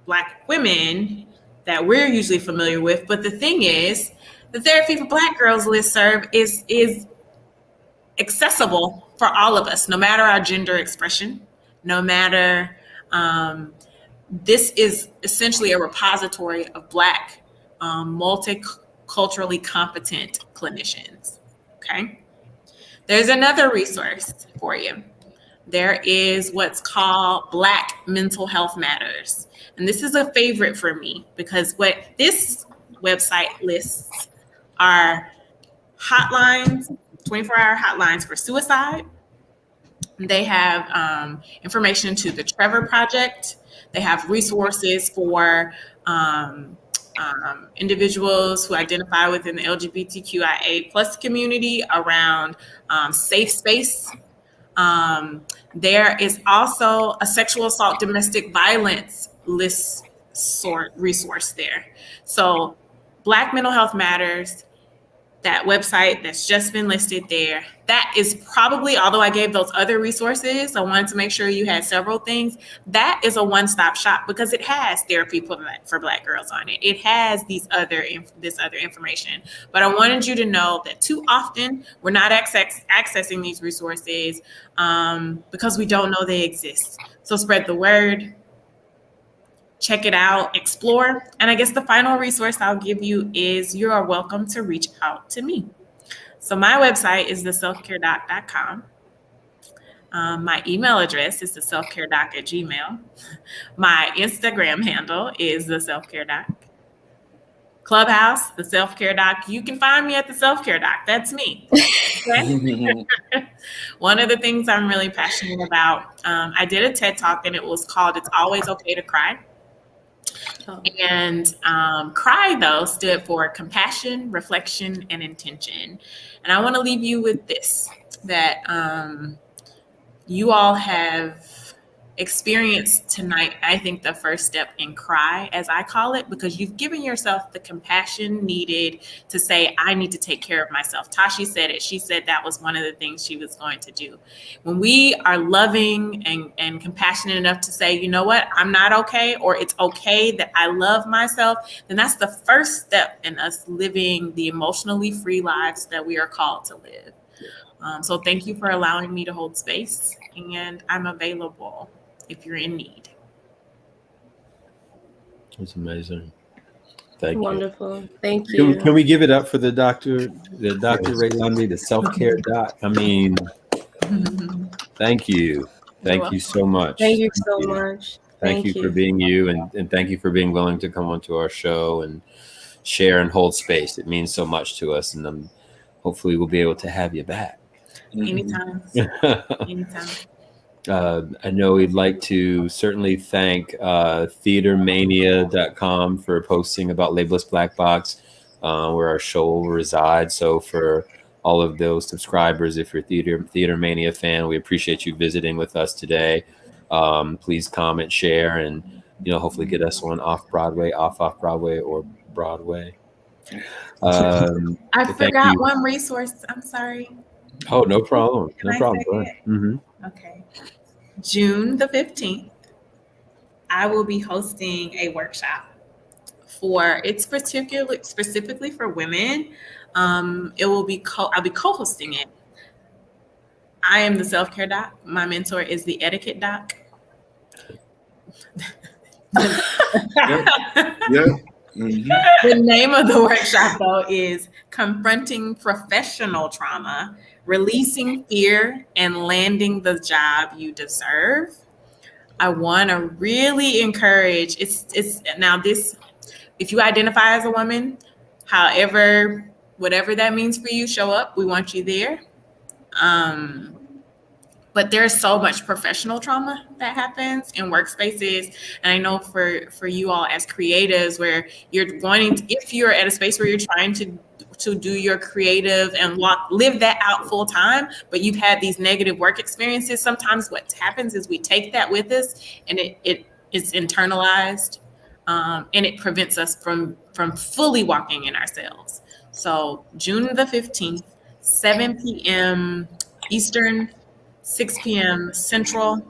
Black women that we're usually familiar with. But the thing is, the Therapy for Black Girls listserv is accessible for all of us, no matter our gender expression, no matter, this is essentially a repository of Black, multiculturally competent clinicians, okay? There's another resource for you. There is what's called Black Mental Health Matters. And this is a favorite for me because what this website lists are hotlines, 24-hour hotlines for suicide. They have information to the Trevor Project. They have resources for individuals who identify within the LGBTQIA plus community around safe space. There is also a sexual assault, domestic violence resource there. So Black Mental Health Matters, that website that's just been listed there, that is probably, although I gave those other resources, I wanted to make sure you had several things. That is a one-stop shop because it has Therapy for Black Girls on it. It has this other information. But I wanted you to know that too often we're not accessing these resources because we don't know they exist. So spread the word. Check it out, explore. And I guess the final resource I'll give you is you are welcome to reach out to me. So my website is theselfcaredoc.com. My email address is theselfcaredoc@gmail. My Instagram handle is theselfcaredoc. Clubhouse, the Self-Care Doc. You can find me at the Self-Care Doc. That's me. Okay? One of the things I'm really passionate about, I did a TED Talk and it was called It's Always Okay to Cry. And CRY, though, stood for compassion, reflection, and intention. And I want to leave you with this, that you all have experience tonight, I think, the first step in cry, as I call it, because you've given yourself the compassion needed to say, I need to take care of myself. Tashi said it. She said that was one of the things she was going to do. When we are loving and compassionate enough to say, you know what, I'm not okay, or it's okay that I love myself, then that's the first step in us living the emotionally free lives that we are called to live. So thank you for allowing me to hold space, and I'm available if you're in need.
It's amazing. Thank
Wonderful.
you.
Thank you.
Can we give it up for the Dr. Ray Lundy, the self-care doc? I mean, thank you. Thank you so much.
Thank you so much.
Thank you for being you, and thank you for being willing to come onto our show and share and hold space. It means so much to us, and hopefully we'll be able to have you back.
Anytime. Anytime.
I know we'd like to certainly thank theatermania.com for posting about Labelless Black Box, where our show will reside. So for all of those subscribers, if you're a Theater Mania fan, we appreciate you visiting with us today. Please comment, share, and hopefully get us on off Broadway or Broadway.
I forgot one resource. I'm sorry.
Oh, no problem.
Can I
problem.
say
Go ahead.
Okay. June the 15th, I will be hosting a workshop it's specifically for women. I'll be co-hosting it. I am the self-care doc. My mentor is the etiquette doc. The name of the workshop, though, is Confronting Professional Trauma, Releasing Fear, and Landing the Job You Deserve. I want to really encourage, if you identify as a woman, whatever that means for you, show up. We want you there. But there's so much professional trauma that happens in workspaces. And I know for you all as creatives, where if you're at a space where you're trying to do your creative and live that out full time, but you've had these negative work experiences, sometimes what happens is we take that with us and it is internalized, and it prevents us from fully walking in ourselves. So June the 15th, 7 p.m. Eastern, 6 p.m. Central.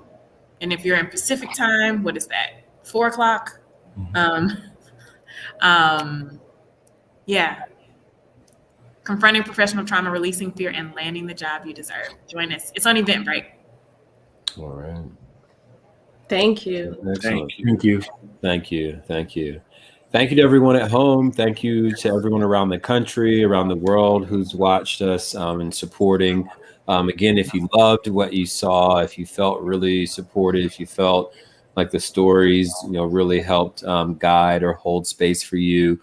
And if you're in Pacific time, what is that? 4 o'clock? Yeah. Confronting professional trauma, releasing fear, and landing the job you deserve. Join us. It's on Eventbrite.
All right.
Thank you.
Excellent. Thank you. Thank you. Thank you. Thank you to everyone at home. Thank you to everyone around the country, around the world who's watched us and supporting. Again, if you loved what you saw, if you felt really supported, if you felt like the stories, really helped guide or hold space for you,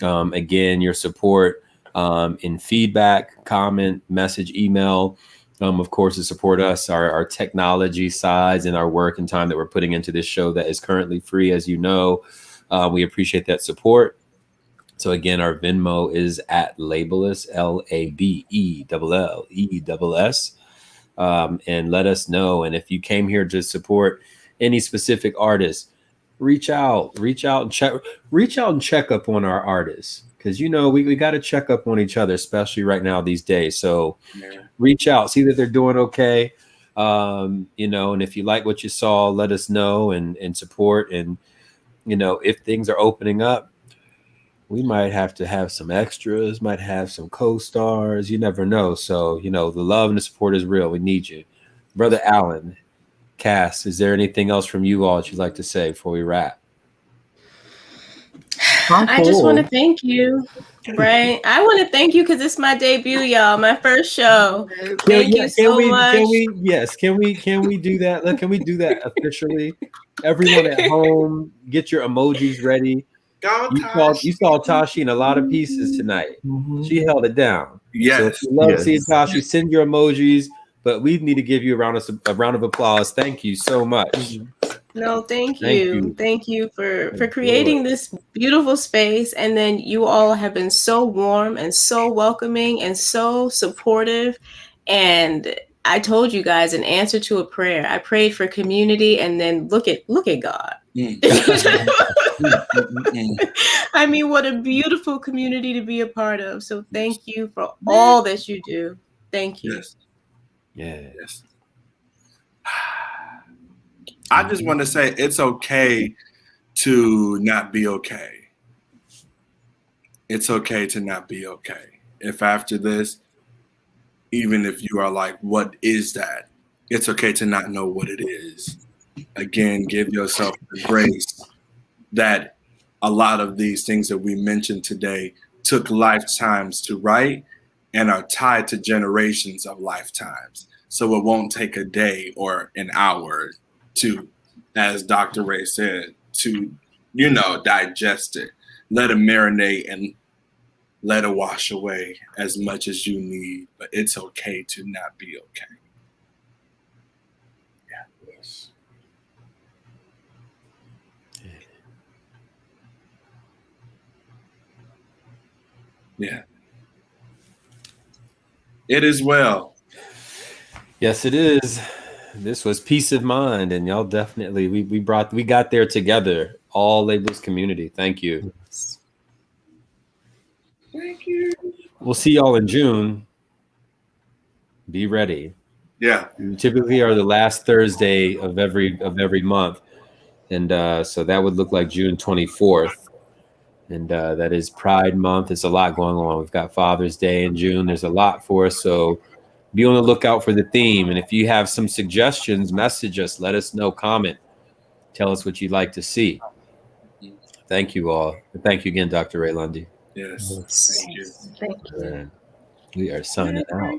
again, your support in feedback, comment, message, email, of course, to support us, our technology sides and our work and time that we're putting into this show that is currently free, as you know. We appreciate that support. So again, our Venmo is at Labelless, LABELLESS, and let us know. And if you came here to support any specific artist, reach out and check up on our artists, because we got to check up on each other, especially right now these days. So reach out, see that they're doing okay, and if you like what you saw, let us know and support. And if things are opening up, we might have to have some extras, might have some co-stars. You never know. So, the love and the support is real. We need you. Brother Allen, Cass, is there anything else from you all that you'd like to say before we wrap?
I just want to thank you. Right. I want to thank you because it's my debut, y'all. My first show. Thank you so much.
Can we do that? Can we do that officially? Everyone at home, get your emojis ready. You saw Tashi in a lot of pieces tonight. She held it down.
Yes.
So if you love seeing Tashi, send your emojis. But we need to give you a round of applause. Thank you so much.
No, thank you. Thank you for creating this beautiful space. And then you all have been so warm and so welcoming and so supportive. And I told you guys in answer to a prayer. I prayed for community, and then look at God. I mean, what a beautiful community to be a part of. So thank you for all that you do. Thank you.
Yes.
Yes.
I just want to say it's okay to not be okay. It's okay to not be okay. If after this, even if you are like, what is that? It's okay to not know what it is. Again, give yourself the grace that a lot of these things that we mentioned today took lifetimes to write and are tied to generations of lifetimes. So it won't take a day or an hour to, as Dr. Ray said, to, digest it. Let it marinate and let it wash away as much as you need. But it's okay to not be okay. Yes. Yeah. It is well.
Yes, it is. This was peace of mind, and y'all definitely we got there together. All Labelless community. Thank you.
Thank you.
We'll see y'all in June. Be ready.
Yeah.
We typically are the last Thursday of every month, and so that would look like June 24th, and that is Pride Month. It's a lot going on. We've got Father's Day in June. There's a lot for us, so be on the lookout for the theme. And if you have some suggestions, message us. Let us know. Comment. Tell us what you'd like to see. Thank you all. Thank you again, Dr. Ray Lundy.
Yes. Thank you.
Thank you.
We are signing out.